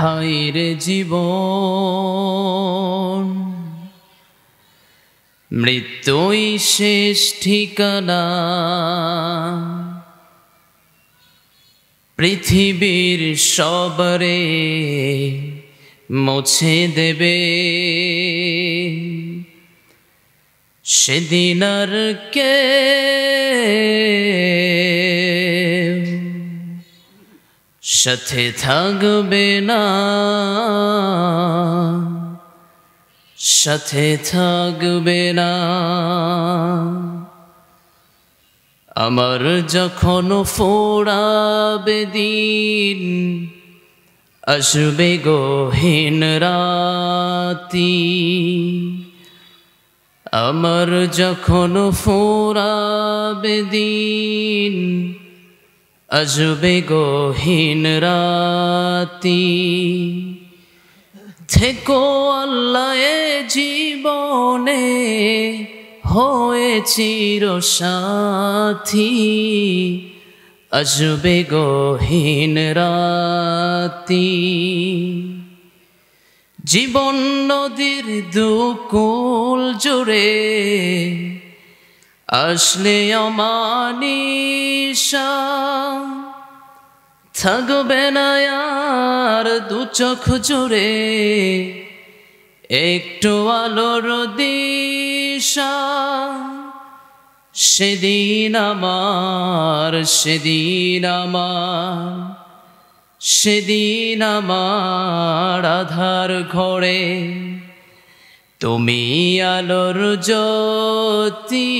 হায়রে জীবন মৃত্যুই শেষ ঠিকানা, পৃথিবীর সবরে মুছে দেবে সেদিন আর কে সাথে থাকবে না, সাথে থাকবে না। আমার যখন ফোড়াবে দিন আসবে গহীন রাতি, আমার যখন ফোড়াবে দিন আসবে গহীন রাতি। থেকো আল্লাহ এ জীবনে হয়ে চিরসাথী, আসবে গহীন রাতি। জীবন নদীর দুকুল জুড়ে আসলে অমানিশা, থাকবে না আর দু চোখ জুড়ে একটু আলোর দিশা। সেদিন আমার, সেদিন আমার, সেদিন আমার আধার ঘরে তুমি আলোর জ্যোতি,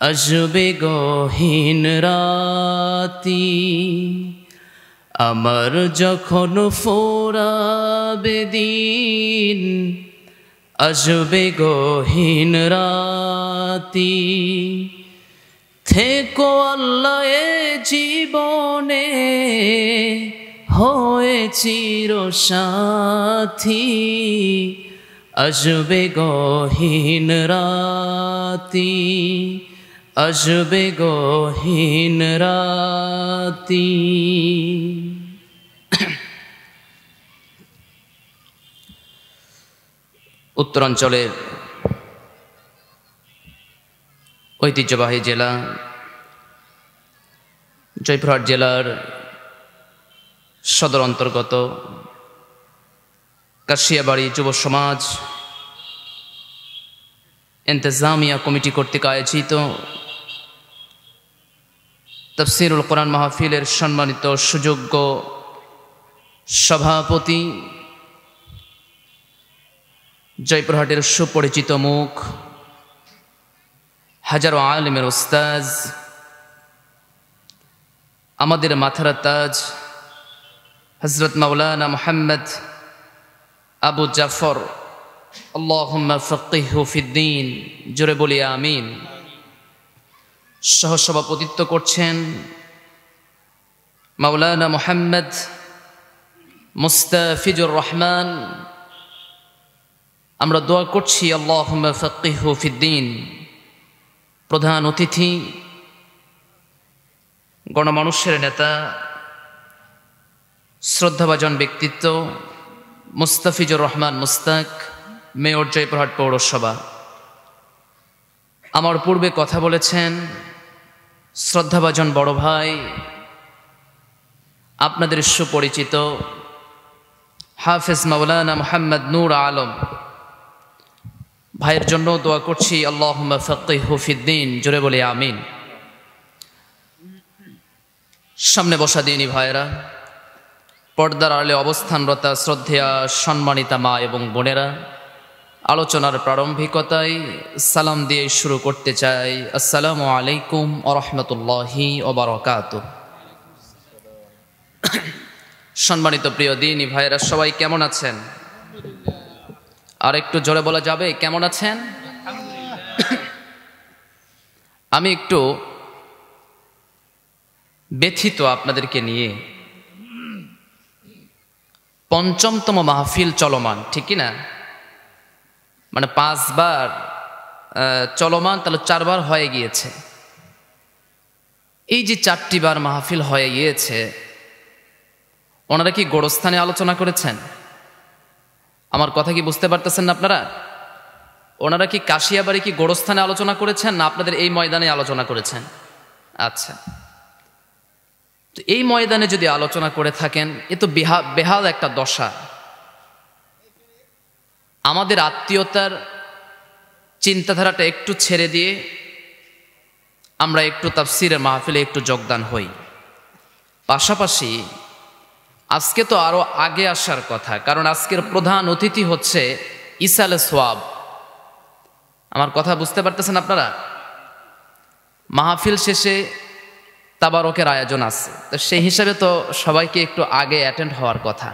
আসবে গহীন রাতি। আমার যখন ফোড়াবে দিন আসবে গহীন রাতি। থেকো আল্লাহ এ জীবনে হয়ে চিরসাথী, আসবে গহীন রাতি, আসবে গহীন রাতি। উত্তরাঞ্চলের ঐতিহ্যবাহী জেলা জয়পুরহাট জেলার সদর অন্তর্গত কাশিয়াবাড়ি যুব সমাজ ইন্তেজামিয়া কমিটি কর্তৃক আয়োজিত তাফসীরুল কোরআন মাহফিলের সম্মানিত সুযোগ্য সভাপতি, জয়পুরহাটের সুপরিচিত মুখ, হাজারো আলেমের উস্তাজ, আমাদের মাথার তাজ হযরত মাওলানা মুহাম্মদ আবু জাফর আল্লাহুম্মা ফাক্কিহহু ফিদ্দীন, জোরে বলি আমিন। সহসভাপতিত্ব করছেন মাওলানা মুহাম্মদ মুস্তাফিজুর রহমান। আমরা দোয়া করছি আল্লাহুম্মা ফাক্কিহহু ফিদ্দীন। প্রধান অতিথি গণমানুষের নেতা, শ্রদ্ধাভাজন ব্যক্তিত্ব মুস্তাফিজুর রহমান মুস্তাক, মেয়র জয়পুরহাট পৌরসভা। আমার পূর্বে কথা বলেছেন শ্রদ্ধাভাজন বড় ভাই, আপনাদের সুপরিচিত হাফেজ মাওলানা মুহাম্মদ নূর আলম ভাইয়ের জন্য দোয়া করছি আল্লাহুম্মা ফাক্কিহহু ফিদ্দীন, জোরে বলি আমিন। সামনে বসা দিনী ভাইয়েরা, পর্দার আড়ালে অবস্থানরতা শ্রদ্ধেয়া সম্মানিতা মা এবং বোনেরা, আলোচনার প্রারম্ভিকতায় সালাম দিয়ে শুরু করতে চাই। আসসালামু আলাইকুম ওয়া রাহমাতুল্লাহি ওয়া বারাকাতুহু। সম্মানিত প্রিয় দিনী ভাইয়েরা, সবাই কেমন আছেন? আর একটু জোরে বলা যাবে, কেমন আছেন? আমি একটু ব্যথিত আপনাদেরকে নিয়ে। পঞ্চমতম মাহফিল চলমান, ঠিক কি না? মানে 5 বার চলমান, তাহলে 4 বার হয়ে গিয়েছে। এই যে 4টি বার মাহফিল হয়ে গিয়েছে, ওনারা কি গোরস্থানে আলোচনা করেছেন? আমার কথা কি বুঝতে পারতেছেন না আপনারা? ওনারা কি কাশিয়াবাড়ি কি গোরস্থানে আলোচনা করেছেন, না আপনাদের এই ময়দানে আলোচনা করেছেন? আচ্ছা, তো এই ময়দানে যদি আলোচনা করে থাকেন, এ তো বেহাল একটা দশা। আমাদের আত্মীয়তার চিন্তাধারাটা একটু ছেড়ে দিয়ে আমরা একটু তাফসিরের মাহফিলে একটু যোগদান হই। পাশাপাশি আজকে তো আরো আগে আসার কথা, কারণ আজকের প্রধান অতিথি হচ্ছে ইসালে সোয়াব। আমার কথা বুঝতে পারতেছেন আপনারা? মাহফিল শেষে তাবারকের আয়োজন আছে, তো সেই হিসাবে তো সবাইকে একটু আগে অ্যাটেন্ড হওয়ার কথা।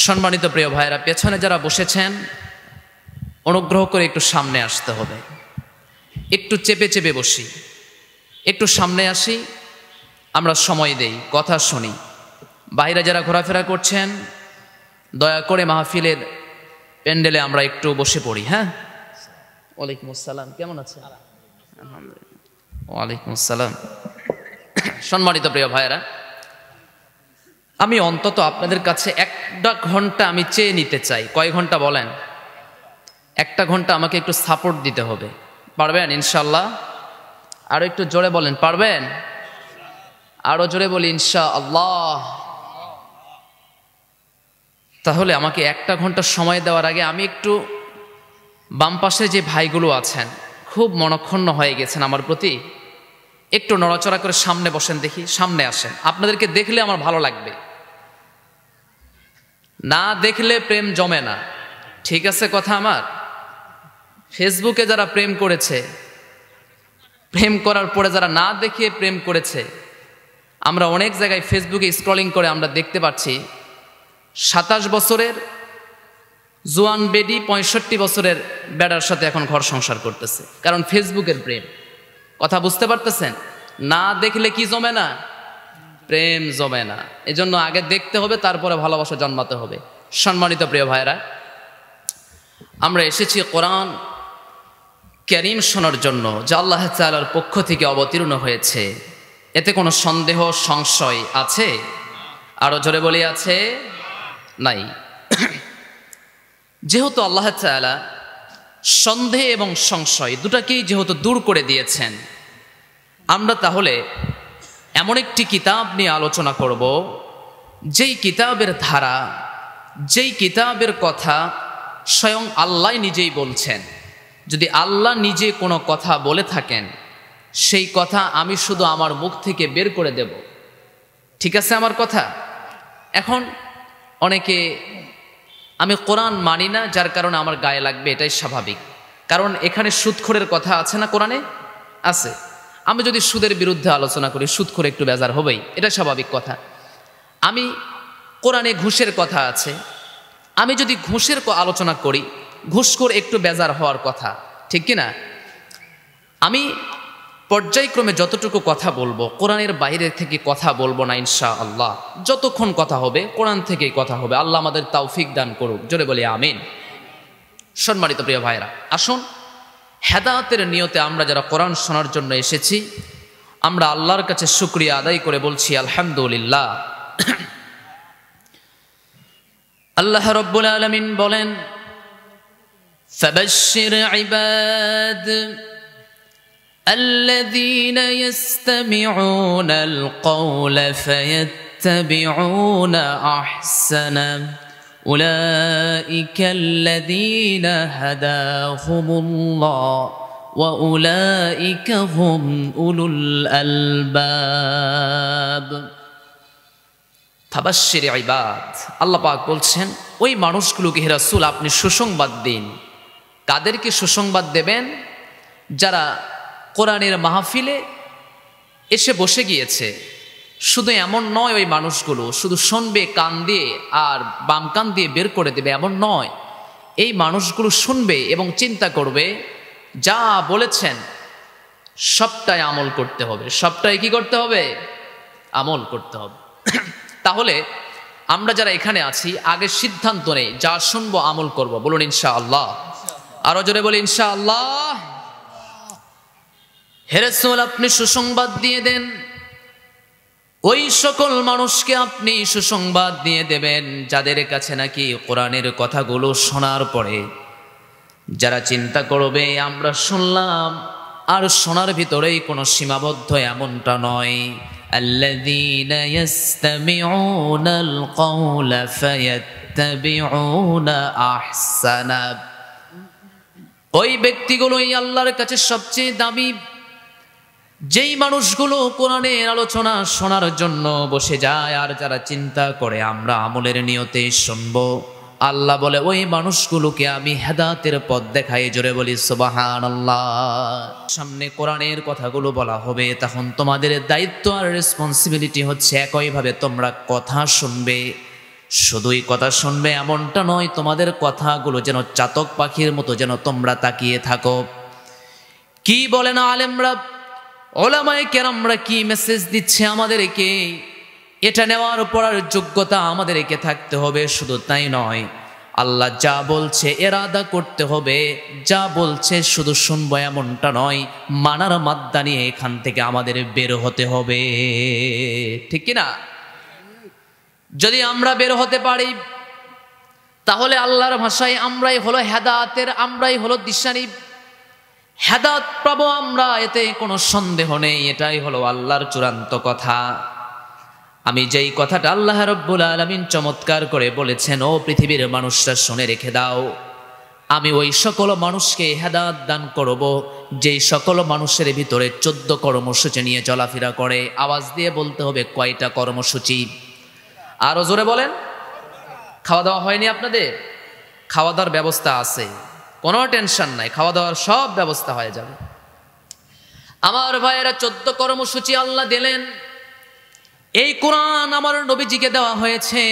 সম্মানিত প্রিয় ভাইরা, পেছনে যারা বসেছেন অনুগ্রহ করে একটু সামনে আসতে হবে। একটু চেপে চেপে বসি, একটু সামনে আসি, আমরা সময় দেই, কথা শুনি। বাইরে যারা ঘোরাফেরা করছেন দয়া করে মাহফিলের প্যান্ডেলে আমরা একটু বসে পড়ি। হ্যাঁ, ওয়ালাইকুম আসসালাম, কেমন আছেন? আলহামদুলিল্লাহ। ওয়ালাইকুম আসসালাম। সম্মানিত প্রিয় ভাইয়েরা, আমি অন্তত আপনাদের কাছে একটা ঘন্টা আমি চেয়ে নিতে চাই। কয় ঘন্টা বলেন? একটা ঘন্টা আমাকে একটু সাপোর্ট দিতে হবে। পারবেন ইনশাআল্লাহ? আরো একটু জোরে বলেন, পারবেন? আরো জোরে বলি ইনশাআল্লাহ। তাহলে আমাকে একটা ঘন্টা সময় দেওয়ার আগে আমি একটু, বাম পাশে যে ভাইগুলো আছেন খুব মনক্ষুণ্ণ হয়ে গেছেন আমার প্রতি, একটু নড়াচড়া করে সামনে বসেন দেখি, সামনে আসেন। আপনাদেরকে দেখলে আমার ভালো লাগবে, না দেখলে প্রেম জমে না। ঠিক আছে কথা আমার? ফেসবুকে যারা প্রেম করেছে, প্রেম করার পরে যারা না দেখিয়ে প্রেম করেছে, আমরা অনেক জায়গায় ফেসবুকে স্ক্রলিং করে আমরা দেখতে পাচ্ছি 27 বছরের জোয়ান বেডি 65 বছরের বেডার সাথে এখন ঘর সংসার করতেছে, কারণ ফেসবুকের প্রেম। কথা বুঝতে পারতেছেন? না দেখলে কি জমে না? প্রেম জমে না। এজন্য আগে দেখতে হবে, তারপরে ভালোবাসা জন্মাতে হবে। সম্মানিত প্রিয় ভাইরা, আমরা এসেছি কোরআন কারীম শোনার জন্য, যা আল্লাহ তাআলার পক্ষ থেকে অবতীর্ণ হয়েছে। এতে কোনো সন্দেহ সংশয় আছে? আরো জোরে বলি, আছে? নাই। যেহেতু আল্লাহ তাআলা সন্দেহ এবং সংশয় দুটাকেই যেহেতু দূর করে দিয়েছেন, আমরা তাহলে এমন একটি কিতাব নিয়ে আলোচনা করব, যেই কিতাবের ধারা, যেই কিতাবের কথা স্বয়ং আল্লাহ নিজেই বলছেন। যদি আল্লাহ নিজে কোনো কথা বলে থাকেন, সেই কথা আমি শুধু আমার মুখ থেকে বের করে দেব। ঠিক আছে আমার কথা? এখন অনেকে আমি কোরআন মানি না, যার কারণে আমার গায়ে লাগবে, এটাই স্বাভাবিক। কারণ এখানে সুদখোরের কথা আছে না? কোরআনে আছে। আমি যদি সুদের বিরুদ্ধে আলোচনা করি, সুদখোর একটু বেজার হবেই, এটা স্বাভাবিক কথা। আমি কোরআনে ঘুষের কথা আছে, আমি যদি ঘুষের আলোচনা করি, ঘুষখোর একটু বেজার হওয়ার কথা, ঠিক কিনা? আমি পর্যায়ক্রমে যতটুকু কথা বলবো, কোরআনের বাইরে থেকে কথা বলবো না ইনশাআল্লাহ। যতক্ষণ কথা হবে কোরআন থেকেই কথা হবে। আল্লাহ আমাদের তৌফিক দান করুক, জোরে বলি আমিন। সম্মানিত প্রিয় ভাইরা, আসুন হেদায়েতের নিয়তে আমরা যারা কোরআন শোনার জন্য এসেছি, আমরা আল্লাহর কাছে শুকরিয়া আদায় করে বলছি আলহামদুলিল্লাহ। আল্লাহ রাব্বুল আলামিন বলেন, ফাবাশশির ইবাদ الذين يستمعون القول فيتبعون أحسنه أولئك الذين هداهم الله وأولئك هم أولو الألباب। ফাবাশশির ইবাদ, আল্লাহ পাক বলছেন ওই মানুষগুলোকে হে রাসূল আপনি সুসংবাদ দিন। কাদেরকে সুসংবাদ দেবেন? যারা কোরআনের মাহফিলে এসে বসে গিয়েছে। শুধু এমন নয় ওই মানুষগুলো শুধু শুনবে কান দিয়ে আর বাম কান দিয়ে বের করে দেবে, এমন নয়। এই মানুষগুলো শুনবে এবং চিন্তা করবে, যা বলেছেন সবটাই আমল করতে হবে। সবটাই কি করতে হবে? আমল করতে হবে। তাহলে আমরা যারা এখানে আছি আগে সিদ্ধান্ত নেই, যা শুনবো আমল করব। বলুন ইনশাআল্লাহ। আরো জোরে বলি ইনশাআল্লাহ। হে রাসূল আপনি সুসংবাদ দিয়ে দেন, ওই সকল মানুষকে আপনি সুসংবাদ দিয়ে দেবেন যাদের কাছে নাকি কোরআনের কথাগুলো শোনার পরে যারা চিন্তা করবে আমরা শুনলাম আর শোনার ভিতরেই কোনো সীমাবদ্ধ এমনটা নয়। আল্লাযীনা ইস্তামিউনাল কওলা ফায়াত্তাবিউনা আহসানা, ওই ব্যক্তিগুলোই আল্লাহর কাছে সবচেয়ে দামি। যেই মানুষগুলো কোরআনের আলোচনা শোনার জন্য বসে যায় আর যারা চিন্তা করে আমরা আমলের নিয়তে শুনবো, আল্লাহ বলে ওই মানুষগুলোকে আমি হেদায়েতের পথ দেখাই। জোরে বলি সুবহানাল্লাহ। সামনে কোরআনের কথাগুলো বলা হবে, তখন তোমাদের দায়িত্ব আর রেসপন্সিবিলিটি হচ্ছে একইভাবে তোমরা কথা শুনবে। শুধুই কথা শুনবে এমনটা নয়, তোমাদের কথাগুলো যেন চাতক পাখির মতো যেন তোমরা তাকিয়ে থাকো। কি বলেন আলেমরা, ওলামায়ে কেরামরা কি মেসেজ দিচ্ছে আমাদেরকে, এটা নেওয়ার পড়ার যোগ্যতা আমাদেরকে থাকতে হবে। শুধু তাই নয়, আল্লাহ যা বলছে এরাদা করতে হবে, যা বলছে শুধু শুনবো এমনটা নয়, মানার মাদ্দা নিয়ে এখান থেকে আমাদের বের হতে হবে। ঠিক কিনা? যদি আমরা বের হতে পারি তাহলে আল্লাহর ভাষায় আমরাই হলো হেদায়েতের, আমরাই হলো দিশারি। হেদায়েত পাবো আমরা, এতে কোনো সন্দেহ নেই। এটাই হলো আল্লাহর চূড়ান্ত কথা। আমি যেই কথাটা আল্লাহ রাব্বুল আলামিন চমৎকার করে বলেছেন, ও পৃথিবীর মানুষরা শুনে রেখে দাও, আমি ওই সকল মানুষকে হেদায়েত দান করব যেই সকল মানুষের ভিতরে 14 কর্মসূচি নিয়ে চলাফেরা করে। আওয়াজ দিয়ে বলতে হবে কয়টা কর্মসূচি? আরো জোরে বলেন। খাওয়া দাওয়া হয়নি আপনাদের? খাওয়া দাওয়ার ব্যবস্থা আছে, কোনো টেনশন নাই, খাওয়া দাওয়ার সব ব্যবস্থা হয়ে যাবে। আমার ভাইয়েরা 14 কর্মসূচি আল্লাহ দিলেন। এই কোরআন আমার নবীজিকে দেওয়া হয়েছে।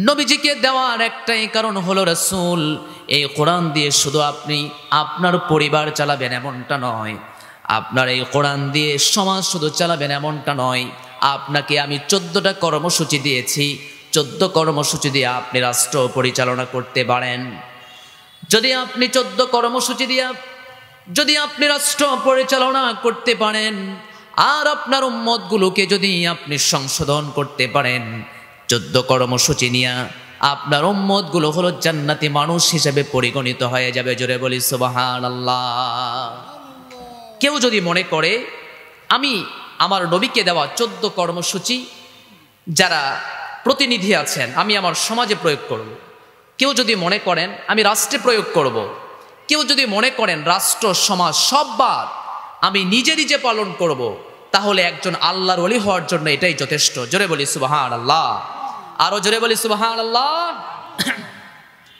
নবীজিকে দেওয়ার একটাই কারণ হলো রাসূল এই কোরআন দিয়ে শুধু আপনি আপনার পরিবার চালাবেন এমনটা নয়, আপনার এই কোরআন দিয়ে সমাজ শুধু চালাবেন এমনটা নয়, আপনাকে আমি 14টা কর্মসূচি দিয়েছি। 14 কর্মসূচি দিয়ে আপনি রাষ্ট্র পরিচালনা করতে পারেন। যদি আপনি 14 কর্মসূচি দিয়ে যদি আপনি রাষ্ট্র পরিচালনা করতে পারেন আর আপনার উম্মতগুলোকে যদি আপনি সংশোধন করতে পারেন, 14 কর্মসূচি নিয়ে আপনার উম্মতগুলো হলো জান্নাতি মানুষ হিসেবে পরিগণিত হয়ে যাবে। জোরে বলি সুবহানাল্লাহ। কেউ যদি মনে করে আমি আমার নবীকে দেওয়া 14 কর্মসূচি যারা প্রতিনিধি আছেন আমি আমার সমাজে প্রয়োগ করব, কেউ যদি মনে করেন আমি রাষ্ট্রে প্রয়োগ করব, কেউ যদি মনে করেন রাষ্ট্র সমাজ সব বাদ আমি নিজে নিজে পালন করব, তাহলে একজন আল্লাহর ওলি হওয়ার জন্য এটাই যথেষ্ট। জোরে বলি সুবহানাল্লাহ। আরো জোরে বলি সুবহানাল্লাহ।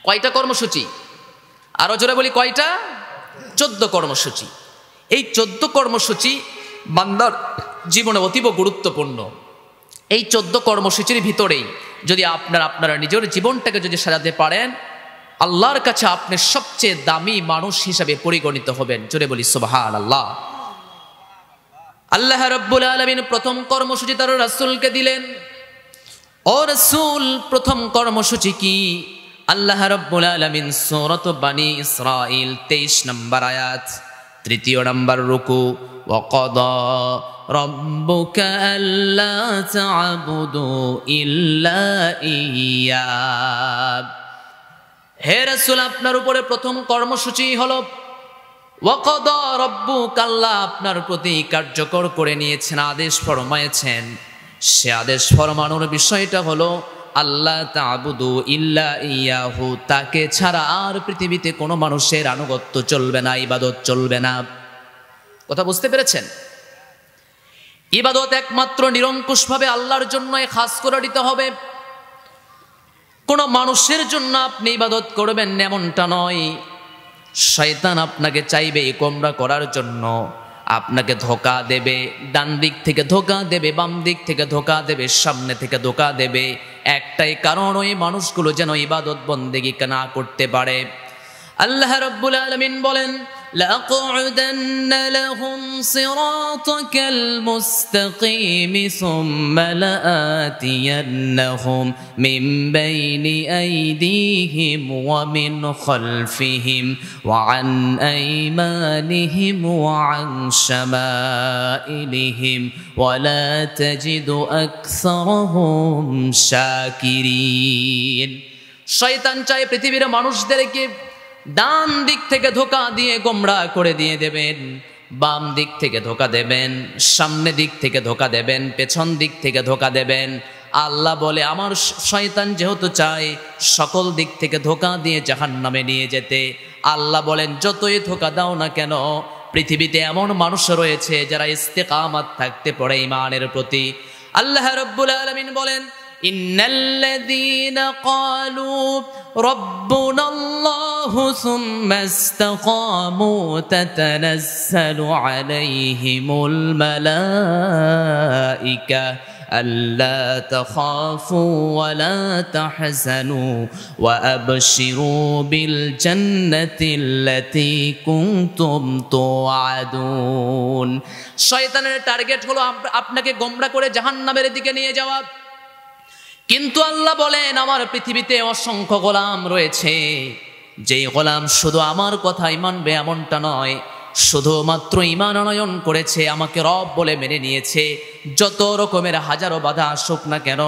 কয়টা কর্মসূচি? আরো জোরে বলি কয়টা? 14 কর্মসূচি। এই 14 কর্মসূচি বান্দার জীবনে অতীব গুরুত্বপূর্ণ। এই 14 কর্মসূচির ভিতরেই যদি আপনারা নিজের জীবনটাকে যদি সাজাতে পারেন, আল্লাহর কাছে আপনি সবচেয়ে দামি মানুষ হিসাবে পরিগণিত হবেন। জোরে বলি সুবহানাল্লাহ। আল্লাহ রাব্বুল আলামিন প্রথম কর্মসূচি তার রাসূলকে দিলেন। ও রাসূল, প্রথম কর্মসূচি কি? আল্লাহ রাব্বুল আলামিন সূরাত বানি ইসরাঈল 23 নম্বর আয়াত 3 নম্বর রুকু, ওয়া ক্বাদা রাব্বুকা আল্লা তা'বুদু ইল্লা ইয়্যা। হে রাসূল, আপনার উপরে প্রথম কর্মসূচি হলো ওয়া ক্বাদা রাব্বুকা, আল্লাহ আপনার প্রতি কার্যকর করে নিয়েছেন, আদেশ ফরমায়েছেন। সে আদেশ ফরমানোর বিষয়টা হলো আল্লাহ তা'বুদু ইল্লা ইয়াহু, তাকে ছাড়া আর পৃথিবীতে কোনো মানুষের আনুগত্য চলবে না, ইবাদত চলবে না। কথা বুঝতে পেরেছেন? ইবাদত একমাত্র নিরঙ্কুশভাবে আল্লাহর জন্য খাস করে দিতে হবে। কোনো মানুষের জন্য আপনি ইবাদত করবেন এমনটা নয়। শয়তান আপনাকে চাইবে গোমরা করার জন্য, আপনাকে ধোঁকা দেবে, ডান দিক থেকে ধোঁকা দেবে, বাম দিক থেকে ধোঁকা দেবে, সামনে থেকে ধোঁকা দেবে। একটাই কারণ, ওই মানুষগুলো যেন ইবাদত বন্দেগী না করতে পারে। আল্লাহ রাব্বুল আলামিন বলেন لأقعدن لهم صراطك المستقيم ثم لآتينهم من بين أيديهم ومن خلفهم وعن أيمانهم وعن شمائلهم ولا تجد أكثرهم شاكرين শয়তান চায় পৃথিবীর মানুষদেরকে ডান দিক থেকে ধোঁকা দিয়ে গোমরাহ করে দিয়ে দেবেন, বাম দিক থেকে ধোঁকা দেবেন, সামনে দিক থেকে ধোঁকা দেবেন, পেছন দিক থেকে ধোঁকা দেবেন। আল্লাহ বলে আমার শয়তান যেহেতু চায় সকল দিক থেকে ধোঁকা দিয়ে জাহান্নামে নিয়ে যেতে, আল্লাহ বলেন যতই ধোঁকা দাও না কেন পৃথিবীতে এমন মানুষ রয়েছে যারা ইস্তেকামাত থাকতে পারে ঈমানের প্রতি। আল্লাহ রাব্বুল আলামিন বলেন ইন্নাল্লাযীনা ক্বালু রাব্বুনাল্লাহু সুম্মা ইসতাকামু তাতানাজ্জালু আলাইহিমুল মালায়েকা আল্লা তাখাফু ওয়া লা তাহজানু ওয়া আবশিরু বিল জান্নাতিল্লাতী কুনতুম তুআদুন। শয়তানের টার্গেট হলো আপনাকে গোমরাহ করে জাহান্নামের দিকে নিয়ে যাওয়া। কিন্তু আল্লাহ বলেন আমার পৃথিবীতে অসংখ্য গোলাম রয়েছে, যেই গোলাম শুধু আমার কথাই মানবে এমনটা নয়, শুধুমাত্র ঈমান আনয়ন করেছে, আমাকে রব বলে মেনে নিয়েছে, যত রকমের হাজারো বাধা আসুক না কেন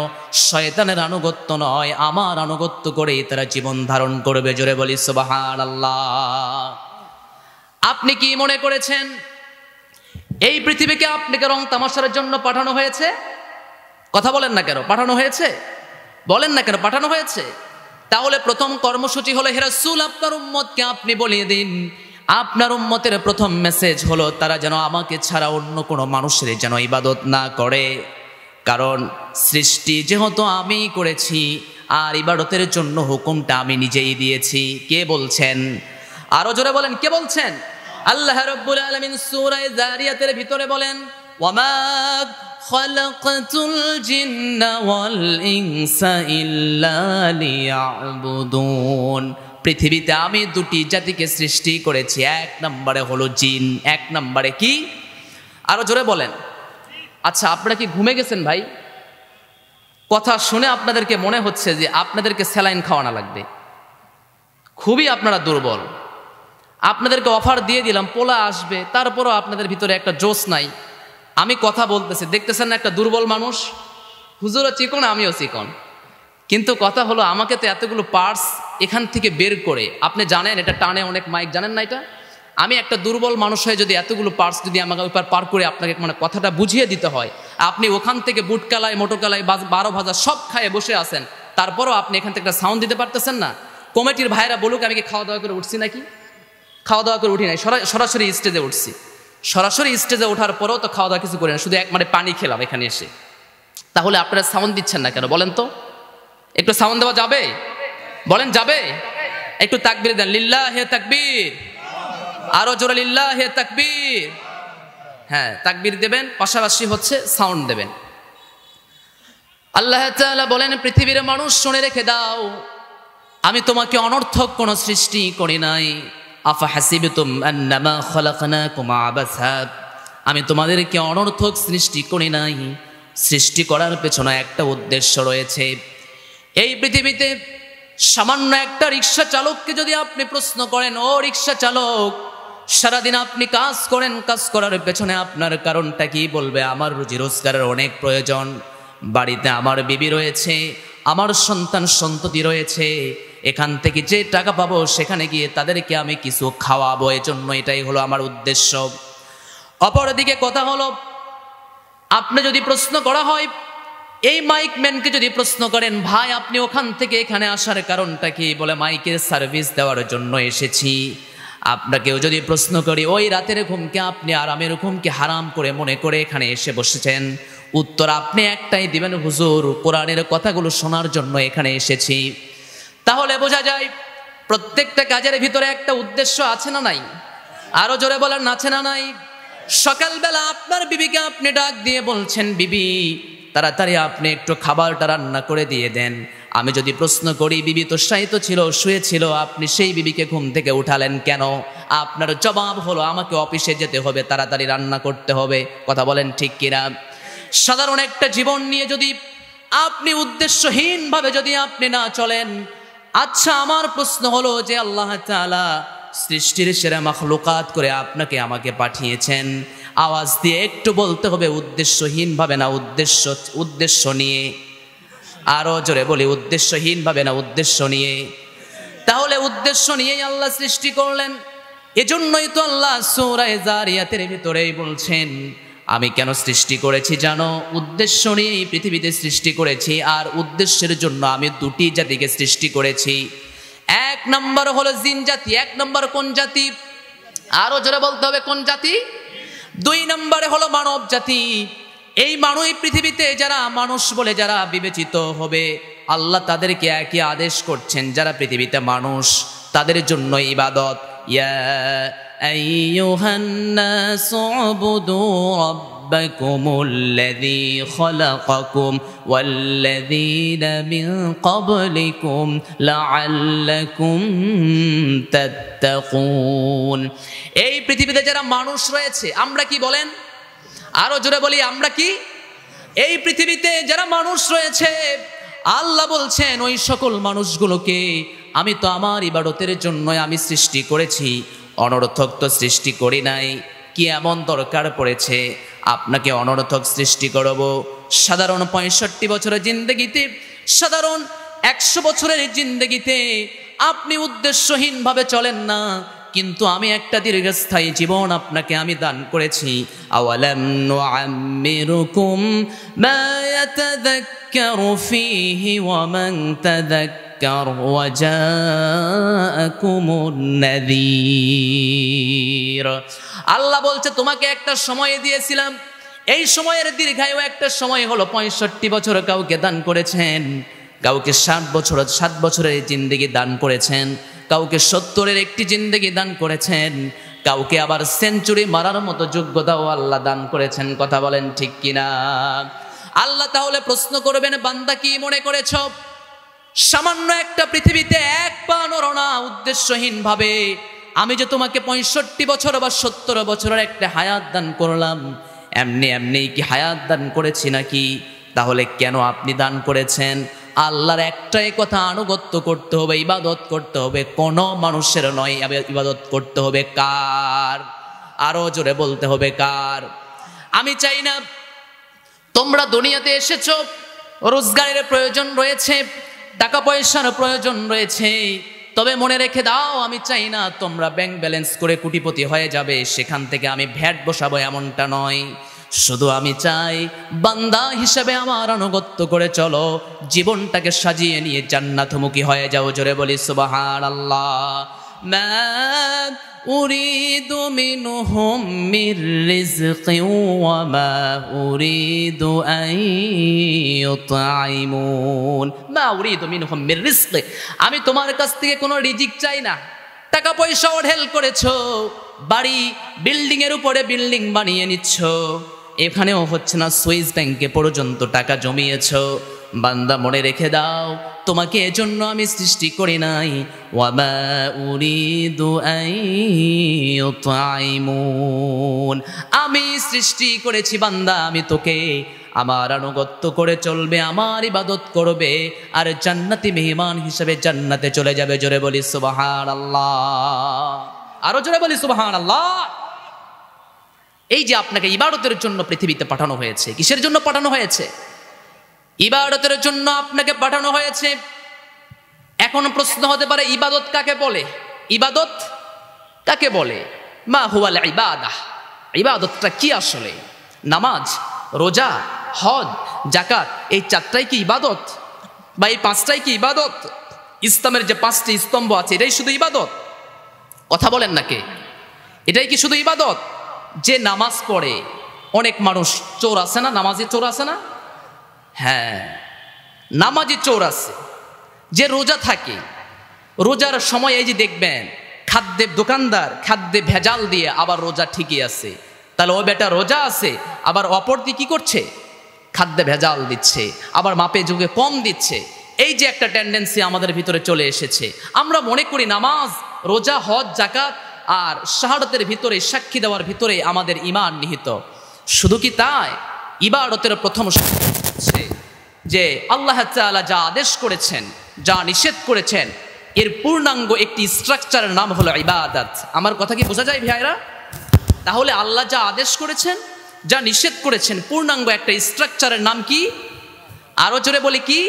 শয়তানের আনুগত্য নয়, আমার আনুগত্য করেই তারা জীবন ধারণ করবে। জোরে বলি সুবহানাল্লাহ। আপনি কি মনে করেছেন এই পৃথিবীকে আপনাকে রং তামাশার জন্য পাঠানো হয়েছে? কথা বলেন না কেন? পাঠানো হয়েছে? বলেন না কেন পাঠানো হয়েছে? তাহলে প্রথম কর্মসূচি হলো হে রাসূল আপনার উম্মতকে আপনি বলিয়ে দিন, আপনার উম্মতের প্রথম মেসেজ হলো তারা যেন আমাকে ছাড়া অন্য কোনো মানুষের যেন ইবাদত না করে, কারণ সৃষ্টি যেহেতু আমি করেছি আর ইবাদতের জন্য হুকুমটা আমি নিজেই দিয়েছি। কে বলছেন? আরো জোরে বলেন কে বলছেন? আল্লাহ রাব্বুল আলামিন সূরা যারিয়াতের ভিতরে বলেন ওয়ামা খালাকাতুল জিন্না ওয়াল ইনসা ইল্লা লিয়াবুদুন। পৃথিবীতে আমি দুটি জাতিকে সৃষ্টি করেছি, এক নম্বরে হলো জিন, এক নম্বরে কি? আরো জোরে বলেন। আচ্ছা আপনারা কি ঘুমে গেছেন ভাই? কথা শুনে আপনাদেরকে মনে হচ্ছে যে আপনাদেরকে স্যালাইন খাওয়ানো লাগবে, খুবই আপনারা দুর্বল। আপনাদেরকে অফার দিয়ে দিলাম পোলা আসবে, তারপরও আপনাদের ভিতরে একটা জোশ নাই। আমি কথা বলতেছি, দেখতেছেন না একটা দুর্বল মানুষ? হুজুরও চিকন আমিও চিকন, কিন্তু কথা হলো আমাকে তো এতগুলো পার্টস এখান থেকে বের করে, আপনি জানেন এটা টানে অনেক মাইক, জানেন না এটা? আমি একটা দুর্বল মানুষ হয়ে যদি এতগুলো পার্টস যদি আমাকে ওইপার পার করে আপনাকে মানে কথাটা বুঝিয়ে দিতে হয়, আপনি ওখান থেকে বুট কালাই মোটর কালাই 12 ভাজা সব খায়ে বসে আছেন, তারপরও আপনি এখান থেকে একটা সাউন্ড দিতে পারতেছেন না। কমিটির ভাইরা বলুক আমি কি খাওয়া দাওয়া করে উঠছি নাকি? খাওয়া দাওয়া করে উঠি নাই, সরাসরি স্টেজে উঠছি। সরাসরি স্টেজে ওঠার পরেও তো খাওয়া দাওয়া কিছু করি না, শুধু মানে পানি খেলাম এখানে এসে। তাহলে আপনারা সাউন্ড দিচ্ছেন না কেন বলেন তো? একটু সাউন্ড দেওয়া যাবে? বলেন যাবে? একটু তাকবীর দেন, লিল্লাহে তাকবীর। আরো জোরে লিল্লাহে তাকবীর। হ্যাঁ তাকবীর দেবেন, পাশাপাশি হচ্ছে সাউন্ড দেবেন। আল্লাহ তাআলা বলেন পৃথিবীর মানুষ শুনে রেখে দাও, আমি তোমাকে অনর্থক কোনো সৃষ্টি করি নাই। আফা হাসিবতুম আন্নামা খালাকনাকুম আবাসা, আমি তোমাদেরকে অনর্থক সৃষ্টি করি নাই, সৃষ্টি করার পেছনে একটা উদ্দেশ্য রয়েছে। এই পৃথিবীতে সামান্য একটা রিক্সা চালককে যদি আপনি প্রশ্ন করেন, ও রিক্সা চালক সারাদিন আপনি কাজ করেন, কাজ করার পেছনে আপনার কারণটা কি? বলবে আমার রুজি রোজগারের অনেক প্রয়োজন, বাড়িতে আমার বিবি রয়েছে, আমার সন্তান সন্ততি রয়েছে, এখান থেকে যে টাকা পাবো সেখানে গিয়ে তাদেরকে আমি কিছু খাওয়াবো, এজন্য এটাই হলো আমার উদ্দেশ্য। অপরদিকে কথা হলো আপনি যদি প্রশ্ন করা হয়, এই মাইক ম্যানকে যদি প্রশ্ন করেন ভাই আপনি ওখান থেকে এখানে আসার কারণটা কি? বলে মাইকের সার্ভিস দেওয়ার জন্য এসেছি। আপনাকেও যদি প্রশ্ন করি ওই রাতের ঘুমকে আপনি আরামের ঘুমকে হারাম করে মনে করে এখানে এসে বসেছেন, উত্তর আপনি একটাই দিবেন, হুজুর কোরআনের কথাগুলো শোনার জন্য এখানে এসেছি। তাহলে বোঝা যায় প্রত্যেকটা কাজের ভিতরে একটা উদ্দেশ্য আছে না নাই? আরো জোরে বলেন আছে না নাই? সকালবেলা আপনার বিবিকে আপনি ডাক দিয়ে বলছেন বিবি তাড়াতাড়ি আপনি একটু খাবারটা রান্না করে দিয়ে দেন। আমি যদি প্রশ্ন করি বিবি তো শায়িত ছিল, শুয়েছিল, আপনি সেই বিবিকে ঘুম থেকে উঠালেন কেন? আপনার জবাব হলো আমাকে অফিসে যেতে হবে, তাড়াতাড়ি রান্না করতে হবে। কথা বলেন ঠিক কিনা? সাধারণ একটা জীবন নিয়ে যদি আপনি উদ্দেশ্যহীনভাবে যদি আপনি না চলেন, আচ্ছা আমার প্রশ্ন হলো যে আল্লাহ তাআলা সৃষ্টির সেরা মাখলুকাত করে আপনাকে আমাকে পাঠিয়েছেন, আওয়াজ দিয়ে একটু বলতে হবে উদ্দেশ্যহীনভাবে না উদ্দেশ্য নিয়ে? আরো জোরে বলি, উদ্দেশ্যহীনভাবে না উদ্দেশ্য নিয়ে? তাহলে উদ্দেশ্য নিয়েই আল্লাহ সৃষ্টি করলেন। এজন্যই তো আল্লাহ সূরা যারিয়াতের ভিতরেই বলছেন আমি কেন সৃষ্টি করেছি জানো? উদ্দেশ্য নিয়েই পৃথিবীতে সৃষ্টি করেছি। আর উদ্দেশ্যের জন্য আমি দুটি জাতিকে সৃষ্টি করেছি। এক নম্বর হলো জিন জাতি। এক নম্বর কোন জাতি? আরো জোরে বলতে হবে, কোন জাতি? দুই নম্বরে হলো মানব জাতি। এই মানব পৃথিবীতে যারা মানুষ বলে যারা বিবেচিত হবে, আল্লাহ তাদেরকে একই আদেশ করছেন, যারা পৃথিবীতে মানুষ তাদের জন্য ইবাদত। ইয়া আইয়ুহান নাসু উবুদু রাব্বাকুমুল্লাযী খালাকাকুম ওয়াল্লাযীনা মিন ক্বাবলিকুম লাআল্লাকুম তাত্তাকুন। এই পৃথিবীতে যারা মানুষ রয়েছে, আমরা কি বলেন? আরো জোরে বলি, আমরা কি? এই পৃথিবীতে যারা মানুষ রয়েছে, আল্লাহ বলছেন ওই সকল মানুষগুলোকে আমি তো আমার ইবাদতের জন্য আমি সৃষ্টি করেছি, অনর্থক তো সৃষ্টি করি নাই। কি এমন দরকার পড়েছে আপনাকে অনর্থক সৃষ্টি করব? সাধারণ 65 বছরের জিন্দেগিতে, সাধারণ 100 বছরের জিন্দেগিতে আপনি উদ্দেশ্যহীনভাবে চলেন না, কিন্তু আমি একটা দীর্ঘস্থায়ী জীবন আপনাকে আমি দান করেছি। আওয়ালাম নুআম্মিরুকুম মা ইয়াতাযাক্কারু ফীহি ওয়া মান তাযাক্কার ওয়া জাআকুমুন নাযীর। আল্লাহ বলছে তোমাকে একটা সময় দিয়েছিলাম, এই সময়ের দীর্ঘায়ু একটা সময় হলো 65 বছর কাউকে দান করেছেন, কাউকে 7 বছরের জিন্দেগি দান করেছেন, কাউকে 70-এর একটি জিন্দেগি দান করেছেন, কাউকে আবার সেঞ্চুরি মারার মতো যোগ্যতাও আল্লাহ দান করেছেন। কথা বলেন ঠিক কিনা? আল্লাহ তাহলে প্রশ্ন করবেন, বান্দা কি মনে করেছ সামান্য একটা পৃথিবীতে এক পা নড়ো না উদ্দেশ্যহীন ভাবে? আমি যে তোমাকে 65 বছর বা 70 বছরের একটা হায়াত দান করলাম, এমনি এমনি কি হায়াত দান করেছি নাকি? তাহলে কেন আপনি দান করেছেন? আল্লাহর একটাই কথা, আনুগত্য করতে হবে, ইবাদত করতে হবে, কোনো মানুষের নয়। ইবাদত করতে হবে কার? আরো জোরে বলতে হবে কার? আমি চাই না তোমরা দুনিয়াতে এসেছো, রোজগারের প্রয়োজন রয়েছে, টাকা পয়সার প্রয়োজন রয়েছে, তবে মনে রেখে দাও আমি চাই না তোমরা ব্যাংক ব্যালেন্স করে কোটিপতি হয়ে যাবে, সেখান থেকে আমি ভ্যাট বসাবো, এমনটা নয়। শুধু আমি চাই বান্দা হিসেবে আমার আনুগত্য করে চলো, জীবনটাকে সাজিয়ে নিয়ে জান্নাতমুখী হয়ে যাও। জোরে বলি সুবহানাল্লাহ। মা উরিদু মিনহুম মির রিজকিন ওয়া মা উরিদু আন ইউতঈমুন। মা উরিদু মিনহুম মির রিজকি, আমি তোমার কাছ থেকে কোনো রিজিক চাই না। টাকা পয়সা ঢেল করেছো, বাড়ি বিল্ডিং এর উপরে বিল্ডিং বানিয়ে নিচ্ছ, এখানেও হচ্ছে না, সুইস ব্যাংকে পর্যন্ত টাকা জমিয়েছো। বান্দা মনে রেখে দাও তোমাকে এজন্য আমি সৃষ্টি করি নাই। ওয়ামা উরিদু আন ইউতঈমুন, আমি সৃষ্টি করেছি বান্দা আমি তোকে আমার আনুগত্য করে চলবে, আমার ইবাদত করবে, আর জান্নাতি মেহমান হিসেবে জান্নাতে চলে যাবে। জোরে বলি সুবহানাল্লাহ। আরো জোরে বলি সুবহানাল্লাহ। এই যে আপনাকে ইবাদতের জন্য পৃথিবীতে পাঠানো হয়েছে, কিসের জন্য পাঠানো হয়েছে? ইবাদতের জন্য আপনাকে পাঠানো হয়েছে। এখন প্রশ্ন হতে পারে ইবাদত কাকে বলে? ইবাদত কাকে বলে? মা হুয়াল ইবাদাহ, ইবাদতটা কি আসলে? নামাজ, রোজা, হজ, যাকাত, এই 4টাই কি ইবাদত? বা এই 5টাই কি ইবাদত? ইসলামের যে 5টি স্তম্ভ আছে এটাই শুধু ইবাদত? কথা বলেন নাকি? এটাই কি শুধু ইবাদত? যে নামাজ পড়ে, অনেক মানুষ চোর আছে না, নামাজি চোর আছে না? হ্যাঁ, নামাজি চোর আছে। যে রোজা থাকে, রোজার সময় এই যে দেখবেন খাদ্যের দোকানদার খাদ্যে ভেজাল দিয়ে আবার রোজা ঠিকই আছে, তাহলে ও বেটা রোজা আছে, আবার অপরদি কি করছে? খাদ্যে ভেজাল দিচ্ছে, আবার মাপে যুগে কম দিচ্ছে। এই যে একটা টেন্ডেন্সি আমাদের ভিতরে চলে এসেছে, আমরা মনে করি নামাজ, রোজা, হজ, যাকাত আর শাহাদাতের ভিতরে, সাক্ষী দেওয়ার ভিতরে আমাদের ঈমান নিহিত। শুধু কি তাই, ইবাদতের প্রথম হচ্ছে যে আল্লাহ তাআলা যা আদেশ করেছেন, যা নিষেধ করেছেন, এর পূর্ণাঙ্গ একটি স্ট্রাকচারের নাম হলো ইবাদত। আমার কথা কি বোঝা যায় ভাইরা? তাহলে আল্লাহ যা আদেশ করেছেন, যা নিষেধ করেছেন, পূর্ণাঙ্গ একটা স্ট্রাকচারের নাম কি? আরো জোরে বলি কি?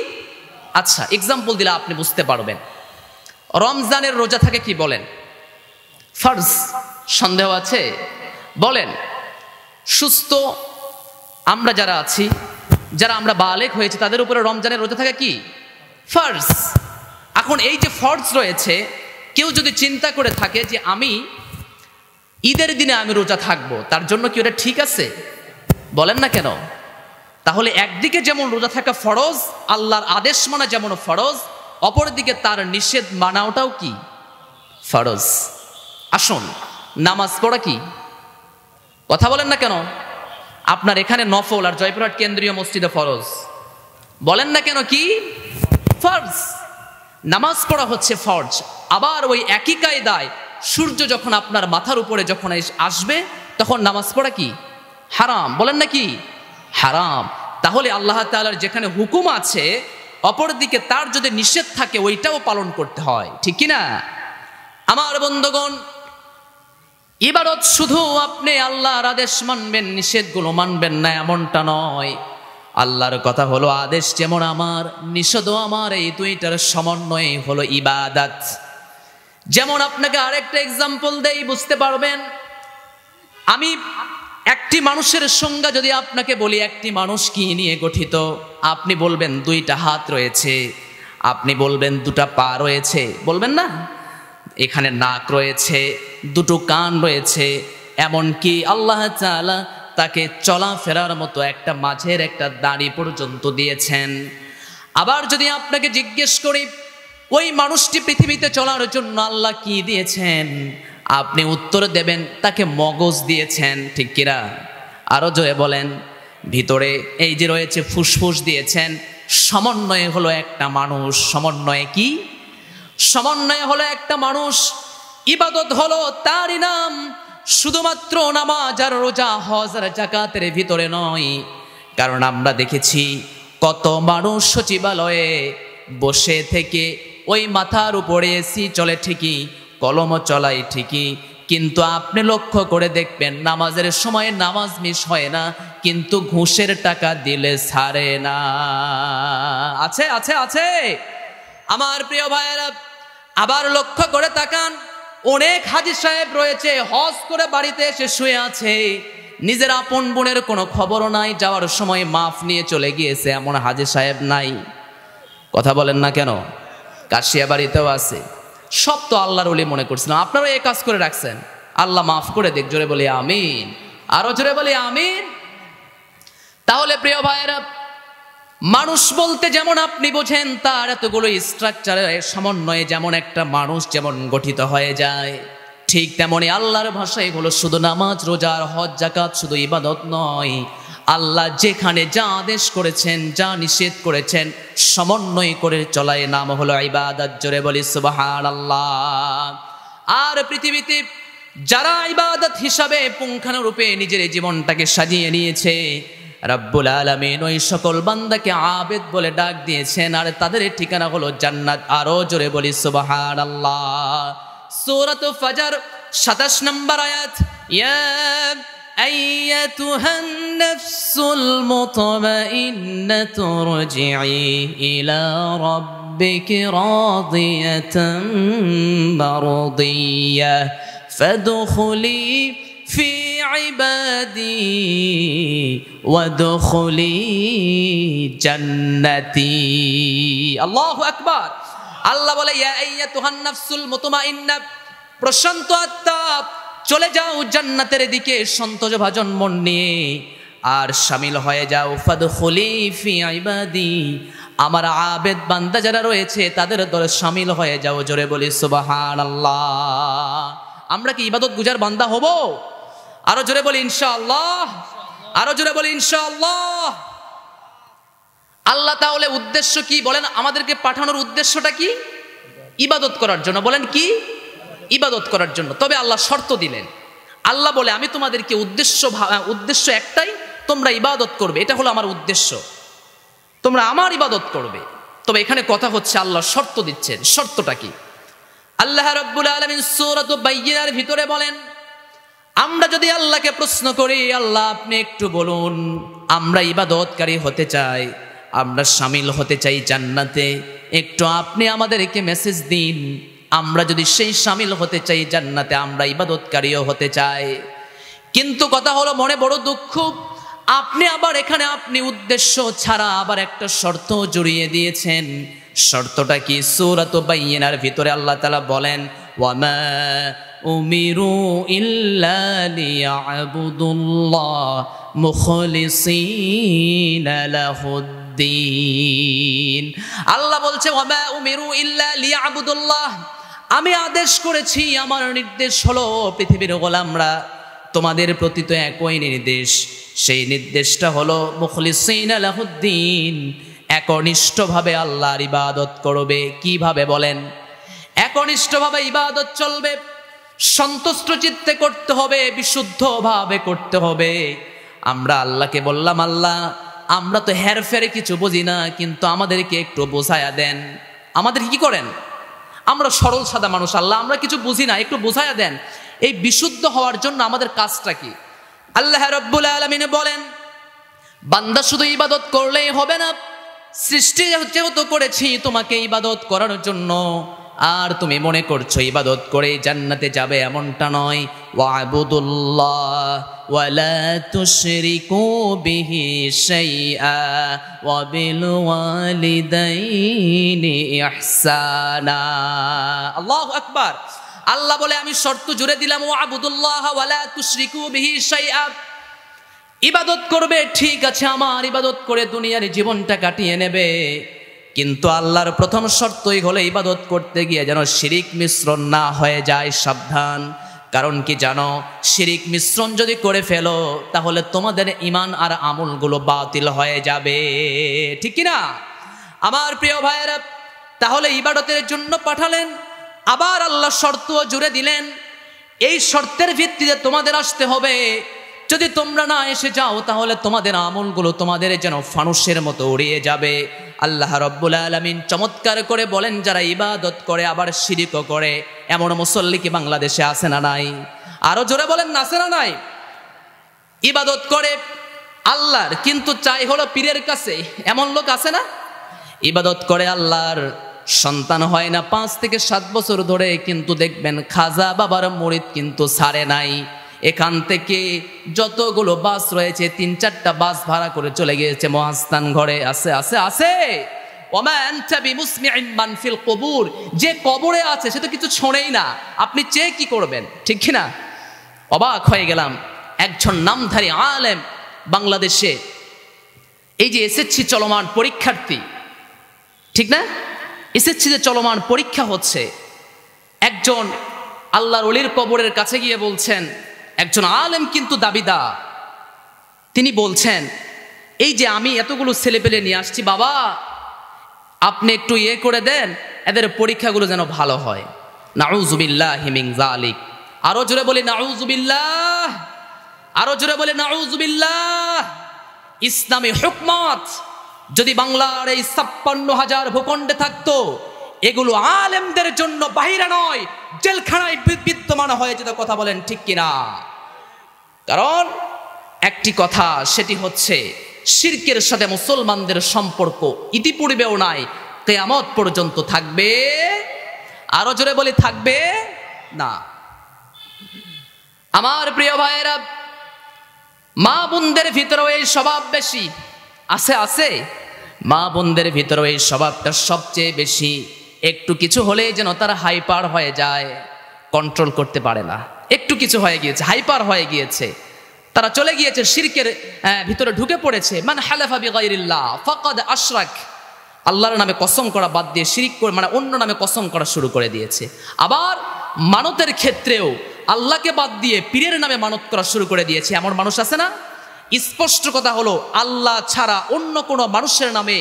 আচ্ছা, এক্সাম্পল দিলে আপনি বুঝতে পারবেন। রমজানের রোজা থাকে কি বলেন? ফরজ। সন্দেহ আছে? বলেন। সুস্থ আমরা যারা আছি, যারা আমরা বালেগ হয়েছে, তাদের উপরে রমজানের রোজা থাকে কি? ফরজ। এখন এই যে ফরজ রয়েছে, কেউ যদি চিন্তা করে থাকে যে আমি ঈদের দিনে আমি রোজা থাকবো, তার জন্য কি ওটা ঠিক আছে? বলেন না কেন? তাহলে একদিকে যেমন রোজা থাকা ফরজ, আল্লাহর আদেশ মানা যেমন ফরজ, অপরদিকে তার নিষেধ মানাওটাও কি ফরজ। আসুন, নামাজ পড়া কি? কথা বলেন না কেন? আপনার এখানে নফল, আর জয়পুরহাট কেন্দ্রীয় মসজিদে ফরজ। বলেন না কেন কি ফরজ? নামাজ পড়া হচ্ছে ফরজ। আবার ওই একই কায়দায় সূর্য যখন আপনার মাথার উপরে যখন আসবে, তখন নামাজ পড়া কি হারাম। বলেন না কি হারাম? তাহলে আল্লাহ তাআলার যেখানে হুকুম আছে, অপরদিকে তার যদি নিষেধ থাকে, ওইটাও পালন করতে হয়, ঠিক কিনা? আমার বন্ধুগণ, ইবাদত শুধু আপনি আল্লাহর আদেশ মানবেন, নিষেধগুলো মানবেন না, এমনটা নয়। আল্লাহর কথা হলো আদেশ যেমন আমার, নিষেধও আমার, এই দুইটার সমন্বয় হলো ইবাদত। যেমন আপনাকে আরেকটা এক্সাম্পল দেই, বুঝতে পারবেন। আমি একটি মানুষের সংজ্ঞা যদি আপনাকে বলি, একটি মানুষ কি নিয়ে গঠিত, আপনি বলবেন দুইটা হাত রয়েছে, আপনি বলবেন দুটা পা রয়েছে, বলবেন না? এখানে নাক রয়েছে, দুটো কান রয়েছে, এমনকি আল্লাহ তাআলা তাকে চলাফেরার মতো একটা মাঝের একটা দাড়ি পর্যন্ত দিয়েছেন। আবার যদি আপনাকে জিজ্ঞেস করি ওই মানুষটি পৃথিবীতে চলার জন্য আল্লাহ কি দিয়েছেন, আপনি উত্তর দেবেন তাকে মগজ দিয়েছেন, ঠিক কিনা? আরো জোরে বলেন। ভিতরে এই যে রয়েছে ফুসফুস দিয়েছেন। সমন্বয়ে হলো একটা মানুষ। সমন্বয়ে কি? সমন্বয় হলো একটা মানুষ। ইবাদত হলো তারই নাম। শুধুমাত্র নামাজ আর রোজা, হজ আর যাকাতের ভিতরে নয়। কারণ আমরা দেখেছি কত মানুষ সচিবালয়ে বসে থেকে ওই মাথার উপরে এসি চলে ঠিকই, কলম চলাই ঠিকই, কিন্তু আপনি লক্ষ্য করে দেখবেন নামাজের সময় নামাজ মিস হয় না, কিন্তু ঘুষের টাকা দিলে ছাড়ে না। আছে আছে আছে আমার প্রিয় ভাইয়েরা। আবার লক্ষ্য করে তাকান, অনেক হাজী সাহেব রয়েছে, হজ করে বাড়িতে এসে শুয়ে আছে, নিজের আপন বোনের কোনো খবরও নাই, যাওয়ার সময় মাফ নিয়ে চলে গিয়েছে, এমন হাজী সাহেব নাই। কথা বলেন না কেন? কাশিয়া বাড়িতেও আছে। সব তো আল্লাহর ওলি মনে করছিলাম, আপনারাও এই কাজ করে রাখছেন। আল্লাহ মাফ করে দেখ। জোরে বলি আমিন। আরো জোরে বলি আমিন। তাহলে প্রিয় ভাইয়েরা, মানুষ বলতে যেমন আপনি বোঝেন, তার এতগুলো স্ট্রাকচারের সমন্বয়ে যেমন একটা মানুষ যেমন গঠিত হয়ে যায়, ঠিক তেমনি আল্লাহর ভাষায় হলো শুধু নামাজ, রোজা, হজ, যাকাত শুধু ইবাদত নয়। আল্লাহ যেখানে যা আদেশ করেছেন, যা নিষেধ করেছেন, সমন্বয় করে চলায় নাম হলো ইবাদত। জোরে বলি সুবহানাল্লাহ। আর পৃথিবীতে যারা ইবাদত হিসাবে পুঙ্খানুরূপে নিজের জীবনটাকে সাজিয়ে নিয়েছে, রব্বুল আলামিন ওই সকল বান্দাকে আবেদ বলে ডাক দিয়েছেন, আর তাদের ঠিকানা হলো জান্নাত। আরো জোরে বলি সুবহানাল্লাহ। সূরাত ফজর 27 নম্বর আয়াত, ইয়া আইয়াতুহান নাফসুল মুতমাইন্নাতু রজিই ইলা রাব্বিকি রাদিয়াতান মারদিয়া ফাদখুলি ফি ইবাদি ওয়াদখুলি জান্নাতি। আল্লাহু আকবার। আল্লাহ বলে, ইয়া আইয়াতুহান নাফসুল মুতমাইন্না, প্রশান্ত আত্মা, চলে যাও জান্নাতের দিকে সন্তোষভাজন মন নিয়ে, আর শামিল হয়ে যাও ফাদখুলি ফি ইবাদি, আমার আবেদ বান্দা যারা রয়েছে তাদের দলে শামিল হয়ে যাও। জোরে বলি সুবহানাল্লাহ। আমরা কি ইবাদত গুজার বান্দা হব? আরো জোরে বলি ইনশাআল্লাহ। আরো জোরে বলি ইনশাআল্লাহ। আল্লাহ তাহলে উদ্দেশ্য কি বলেন? আমাদেরকে পাঠানোর উদ্দেশ্যটা কি? ইবাদত করার জন্য। বলেন কি? ইবাদত করার জন্য। তবে আল্লাহ শর্ত দিলেন। আল্লাহ বলে আমি তোমাদেরকে উদ্দেশ্য একটাই, তোমরা ইবাদত করবে, এটা হলো আমার উদ্দেশ্য, তোমরা আমার ইবাদত করবে। তবে এখানে কথা হচ্ছে আল্লাহ শর্ত দিচ্ছেন। শর্তটা কি? আল্লাহ রাব্বুল আলামিন সূরাতুল বাইয়িনার ভিতরে বলেন, আমরা যদি আল্লাহকে প্রশ্ন করি, আল্লাহ আপনি একটু বলুন, আমরা ইবাদতকারী হতে চাই, আমরা শামিল হতে চাই জান্নাতে, একটু আপনি আমাদেরকে মেসেজ দিন। আমরা যদি সেই শামিল হতে চাই জান্নাতে, আমরা ইবাদতকারীও হতে চাই। কিন্তু কথা হলো মনে বড় দুঃখ, আপনি আবার এখানে আপনি উদ্দেশ্য ছাড়া আবার একটা শর্ত জড়িয়ে দিয়েছেন। শর্তটা কি? সূরাতুল বাইয়িনার ভিতরে আল্লাহ তাআলা বলেন, ওয়ামা উমিরু ইল্লা লিয়াবুদুল্লাহ মুখলিসিনা লাহুদ্দিন। আল্লাহ বলছে ওয়ামা উমিরু ইল্লা লিয়াবুদুল্লাহ, আমি আদেশ করেছি, আমার নির্দেশ হলো পৃথিবীর গোলামরা তোমাদের প্রতি তো একই নির্দেশ, সেই নির্দেশটা হলো মুখলিসিনা লাহুদ্দিন, একনিষ্ঠভাবে আল্লাহর ইবাদত করবে। কিভাবে বলেন? একনিষ্ঠভাবে ইবাদত চলবে, সন্তুষ্ট চিত্তে করতে হবে, বিশুদ্ধভাবে করতে হবে। আমরা আল্লাহকে বললাম, আল্লাহ আমরা তো হেরফেরে কিছু বুঝি না, কিন্তু আমাদেরকে একটু বোঝায়া দেন। আমাদের কি করেন? আমরা সরল সাদা মানুষ, আল্লাহ আমরা কিছু বুঝি না, একটু বোঝায়া দেন। এই বিশুদ্ধ হওয়ার জন্য আমাদের কাজটা কি? আল্লাহ রাব্বুল আলামিন বলেন, বান্দা শুধু ইবাদত করলেই হবে না, সৃষ্টি যেহেতু করেছি তোমাকে ইবাদত করার জন্য, আর তুমি মনে করছো ইবাদত করে জান্নাতে যাবে, এমনটা নয়। ওয়াবুদুল্লাহ ওয়ালা তুশরিকু বিহি শাইআ ওয়া বিল ওয়ালিদাইনি ইহসানা। আল্লাহু আকবার। আল্লাহ বলে আমি শর্ত জুড়ে দিলাম, ওয়াবুদুল্লাহ ওয়ালা তুশরিকু বিহি শাইআ, ইবাদত করবে, ঠিক আছে, আমার ইবাদত করে দুনিয়ার জীবনটা কাটিয়ে নেবে, কিন্তু আল্লাহর প্রথম শর্তই হলো ইবাদত করতে গিয়ে যেন শিরিক মিশ্রণ না হয়ে যায়। সাবধান, কারণ কি জানো? শিরিক মিশ্রণ যদি করে ফেলো তাহলে তোমাদের ঈমান আর আমলগুলো বাতিল হয়ে যাবে, ঠিক কি না? আমার প্রিয় ভাইয়েরা, তাহলে ইবাদতের জন্য পাঠালেন, আবার আল্লাহ শর্ত জুড়ে দিলেন, এই শর্তের ভিত্তিতে তোমাদের আসতে হবে। যদি তোমরা না এসে যাও তাহলে তোমাদের আমলগুলো তোমাদের যেন ফানুসের মতো উড়িয়ে যাবে। আল্লাহ রাব্বুল আলামিন চমৎকার করে বলেন, যারা ইবাদত করে আবার শিরিকও করে, এমন মুসল্লি কি বাংলাদেশে আছে না নাই? আরো জোরে বলেন, আছে না নাই? ইবাদত করে আল্লাহর, কিন্তু চাই হলো পীরের কাছে, এমন লোক আছে না? ইবাদত করে আল্লাহর, সন্তান হয় না 5 থেকে 7 বছর ধরে, কিন্তু দেখবেন খাজা বাবার মুরিদ কিন্তু ছাড়ে নাই। এখান থেকে যতগুলো বাস রয়েছে 3-4টা বাস ভাড়া করে চলে গিয়েছে মহাস্থান ঘরে। আছে আছে আছে। ওমা আনতা বিমুসমিইন মান ফিল কুবুর, যে কবরে আছে সে তো কিছু শোনেই না, আপনি চেয়ে কি করবেন, ঠিক কি না? অবাক হয়ে গেলাম, একজন নামধারী আলেম বাংলাদেশে, এই যে এসএসসি চলমান পরীক্ষার্থী, ঠিক না? এসএসসিতে চলমান পরীক্ষা হচ্ছে, একজন আল্লাহর ওলির কবরের কাছে গিয়ে বলছেন, একজন আলেম কিন্তু দাবিদার, তিনি বলছেন, এই যে আমি এতগুলো ছেলেপেলে নিয়ে আসছি, বাবা আপনি একটু করে দেন, এদের পরীক্ষাগুলো যেন ভালো হয়। নাউযুবিল্লাহি মিন যালিক। আরো জোরে বলি নাউযুবিল্লাহ, আরো জোরে বলি নাউযুবিল্লাহ। ইসলামী হুকমত যদি বাংলার এই 56,000 ভূখণ্ডে থাকতো, এগুলো আলেমদের জন্য বাহিরে নয়, জেলখানায় বিদ্যমান হয়ে যেত। কথা বলেন ঠিক কিনা? কারণ একটি কথা, সেটি হচ্ছে শিরকের সাথে মুসলমানদের সম্পর্ক ইতিপূর্বেও নাই, কিয়ামত পর্যন্ত থাকবে। আরো জোরে বলি থাকবে না। আমার প্রিয় ভাইয়েরা, মা বোনদের ভিতরেও এই স্বভাব বেশি আছে। আছে মা বোনদের ভিতরেও এই স্বভাবটা সবচেয়ে বেশি। একটু কিছু হলেই যেন তারা হাইপার হয়ে যায়, কন্ট্রোল করতে পারে না। একটু কিছু হয়ে গিয়েছে, হাইপার হয়ে গিয়েছে, তারা চলে গিয়েছে শিরকের ভিতরে ঢুকে পড়েছে। মান হালাফা বিগাইরিল্লাহ ফাকাদ আশরাক, আল্লাহর নামে কসম করা বাদ দিয়ে শিরিক করে, মানে অন্য নামে কসম করা শুরু করে দিয়েছে। আবার মানতের ক্ষেত্রেও আল্লাহকে বাদ দিয়ে পীরের নামে মানত করা শুরু করে দিয়েছে। এমন মানুষ আছে না? স্পষ্ট কথা হলো, আল্লাহ ছাড়া অন্য কোনো মানুষের নামে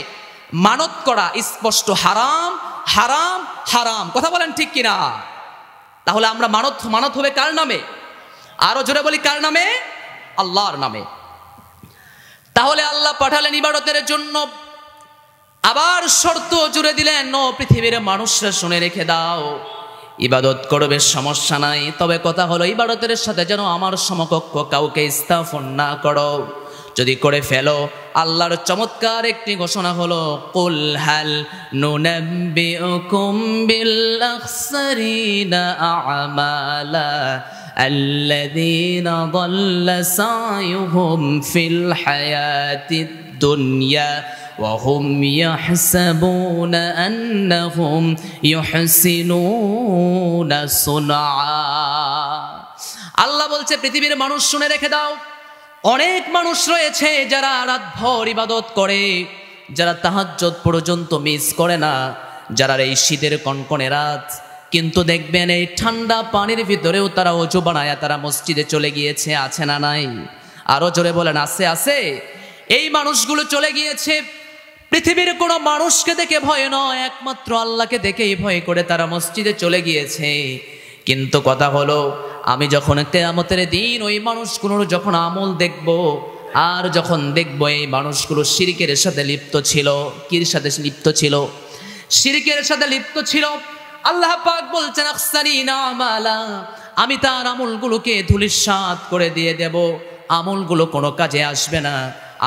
মানত করা স্পষ্ট হারাম, হারাম, হারাম। কথা বলেন ঠিক কিনা? তাহলে আমরা মানত হবে কার নামে? আরো জোরে বলি কার নামে? আল্লাহর নামে। তাহলে আল্লাহ পাঠালেন ইবাদতের জন্য, আবার শর্ত জুড়ে দিলেন, ও পৃথিবীর মানুষরা শুনে রেখে দাও, ইবাদত করবে সমস্যা নাই, তবে কথা হলো ইবাদতের সাথে যেন আমার সমকক্ষ কাউকে স্থাপন না করো। যদি করে ফেলো, আল্লাহর চমৎকার একটি ঘোষণা হলো, কুল হাল নুনাব্বিউকুম বিল আখসারিনা আমালা আল্লাযীনা দাল্লা সায়ুহুম ফিল হায়াতিদ দুনিয়া وهم يحسبون أنهم يحسنون صنعا। আল্লাহ বলছে পৃথিবীর মানুষ শুনে রেখে দাও, অনেক মানুষ রয়েছে যারা রাতভর ইবাদত করে, যারা তাহাজ্জুদ পর্যন্ত মিস করে না, যারা এই শীতের কনকনে রাত, কিন্তু দেখবেন এই ঠান্ডা পানির ভিতরেও তারা ওযু বানায়া তারা মসজিদে চলে গিয়েছে। আছে না নাই? আরো জোরে বলেন আছে আছে। এই মানুষগুলো চলে গিয়েছে, পৃথিবীর কোনো মানুষকে দেখে ভয় নয়, একমাত্র আল্লাহকে দেখেই ভয় করে তারা মসজিদে চলে গিয়েছে। কিন্তু কথা হলো, আমি যখন কিয়ামতের দিন ওই মানুষগুলোর যখন আমল দেখব, আর যখন দেখব এই মানুষগুলো শিরকের সাথে লিপ্ত ছিল। কির সাথে লিপ্ত ছিল? শিরকের সাথে লিপ্ত ছিল। আল্লাহ পাক বলছেন আখসারিনা আমালা, আমি তার আমলগুলোকে ধূলিসাৎ করে দিয়ে দেব, আমলগুলো কোনো কাজে আসবে না।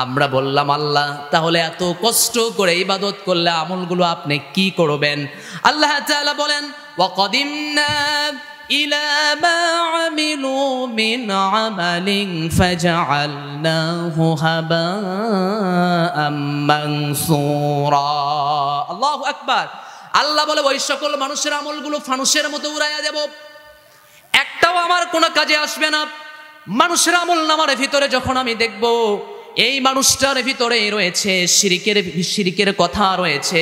আমরা বললাম আল্লাহ তাহলে এত কষ্ট করে ইবাদত করলে আমলগুলো আপনি কি করবেন? আল্লাহ তাআলা বলেন, ওয়াকাদিমনা ইলা মা আমিলু মিন আমালিন ফাজআলনাহু হাবাআম মানসুরা। আল্লাহু আকবার। আল্লাহ বলে ওই সকল মানুষের আমলগুলো ফানুসের মতো উড়াইয়া দেব, একটাও আমার কোনো কাজে আসবে না। মানুষের আমল নামার ভিতরে যখন আমি দেখব এই মানুষটার ভিতরে রয়েছে শিরিকের কথা রয়েছে,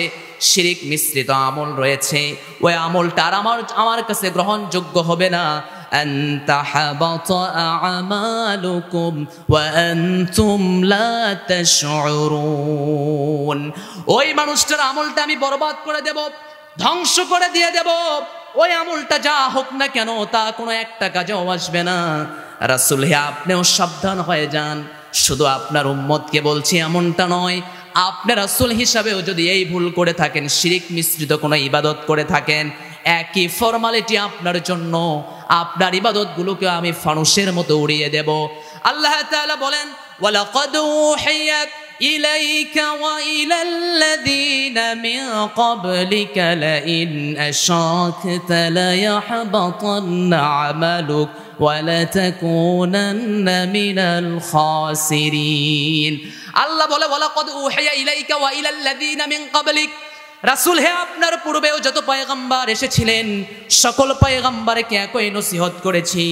শিরিক মিশ্রিত আমল রয়েছে, ওই আমলটা আর আমার কাছে গ্রহণযোগ্য হবে না। আনতা হাবাতা আমালুকুম ওয়া আনতুম লা তাশউরুন। ওই মানুষটার আমলটা আমি বরবাদ করে দেব, ধ্বংস করে দিয়ে দেব। ওই আমলটা যা হোক না কেন তা কোনো একটা কাজেও আসবে না। রাসূল হে, আপনিও সাবধান হয়ে যান। শুধু আপনার উম্মতকে বলছি এমনটা নয়, আপনি রাসূল হিসাবেও যদি এই ভুল করে থাকেন, শিরিক মিশ্রিত কোনো ইবাদত করে থাকেন, একই ফরমালিটি আপনার জন্য, আপনার ইবাদতগুলোকে আমি ফানুসের মতো উড়িয়ে দেব। আল্লাহ তাআলা বলেন, ওয়ালাকাদ উহিয়া ইলাইকা ওয়া ইলাল্লাযীনা মিন ক্বাবলিকা লাইন আশরাকতা লায়াহবাতান্না আমালুক ওয়ালাতাকুনান্না মিনাল খাসিরিন। আল্লাহ বলে, ওয়ালাকাদ উহিয়া ইলাইকা ওয়া ইলাল্লাযীনা মিন ক্বাবলিক, রাসূল হে, আপনার পূর্বেও যত পয়গম্বর এসেছিলেন সকল পয়গম্বরকে একই নসিহত করেছি,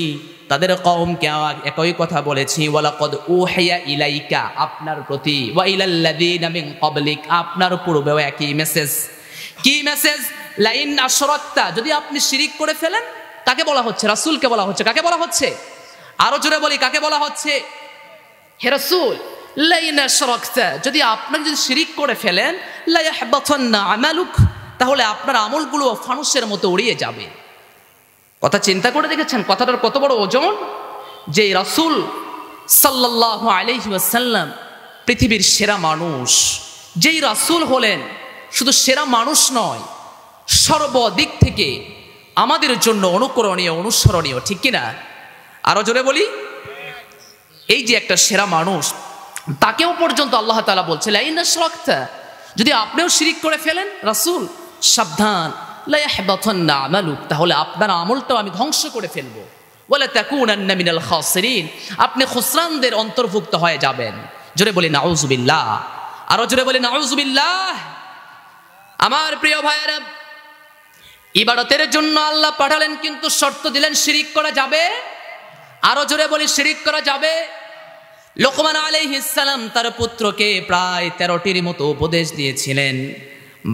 তাদের কওমকে একই কথা বলেছি। ওয়ালাকাদ উহিয়া ইলাইকা, আপনার প্রতি, ওয়া ইলাল্লাযীনা মিন ক্বাবলিক, আপনার পূর্বেও একই মেসেজ। কি মেসেজ? লাইন আশরাকতা, যদি আপনি শিরিক করে ফেলেন। কাকে বলা হচ্ছে? রাসূলকে বলা হচ্ছে। কাকে বলা হচ্ছে? আরো জোরে বলি, কাকে বলা হচ্ছে? হে রাসূল, লাইন আশরাকতা, যদি আপনি যদি শিরিক করে ফেলেন, লা ইয়াহবাতান্না আমালুক, তাহলে আপনার আমলগুলো ফানুসের মতো উড়িয়ে যাবে। কথা চিন্তা করে দেখেছেন কথাটার কত বড় ওজন? যে রাসূল সাল্লাল্লাহু আলাইহি ওয়াসাল্লাম পৃথিবীর সেরা মানুষ, যেই রাসূল হলেন শুধু সেরা মানুষ নয়, সর্বদিক থেকে আমাদের জন্য অনুকরণীয়, অনুসরণীয়, ঠিক কিনা? আরো জোরে বলি, এই যে একটা সেরা মানুষ, তাকেও পর্যন্ত আল্লাহ তাআলা বলছে লাইন আশরাকতা, যদি আপনিও শিরিক করে ফেলেন রাসূল সাবধান, লা ইয়াহবাতান্না আমালুক, তাহলে আপনার আমলটাও আমি ধ্বংস করে ফেলবো। ওয়ালা তাকুনান্না মিনাল খাসিরিন, আপনি খুসরানদের অন্তর্ভুক্ত হয়ে যাবেন। জোরে বলি নাউযুবিল্লাহ। আরো জোরে বলি নাউযুবিল্লাহ। আমার প্রিয় ভাইয়েরা, ইবাদতের জন্য আল্লাহ পাঠালেন, কিন্তু শর্ত দিলেন শিরিক করা যাবে। আরো জোরে বলি শিরিক করা যাবে। লোকমান আলাইহিস সালাম তার পুত্রকে প্রায় 13টির মতো উপদেশ দিয়েছিলেন,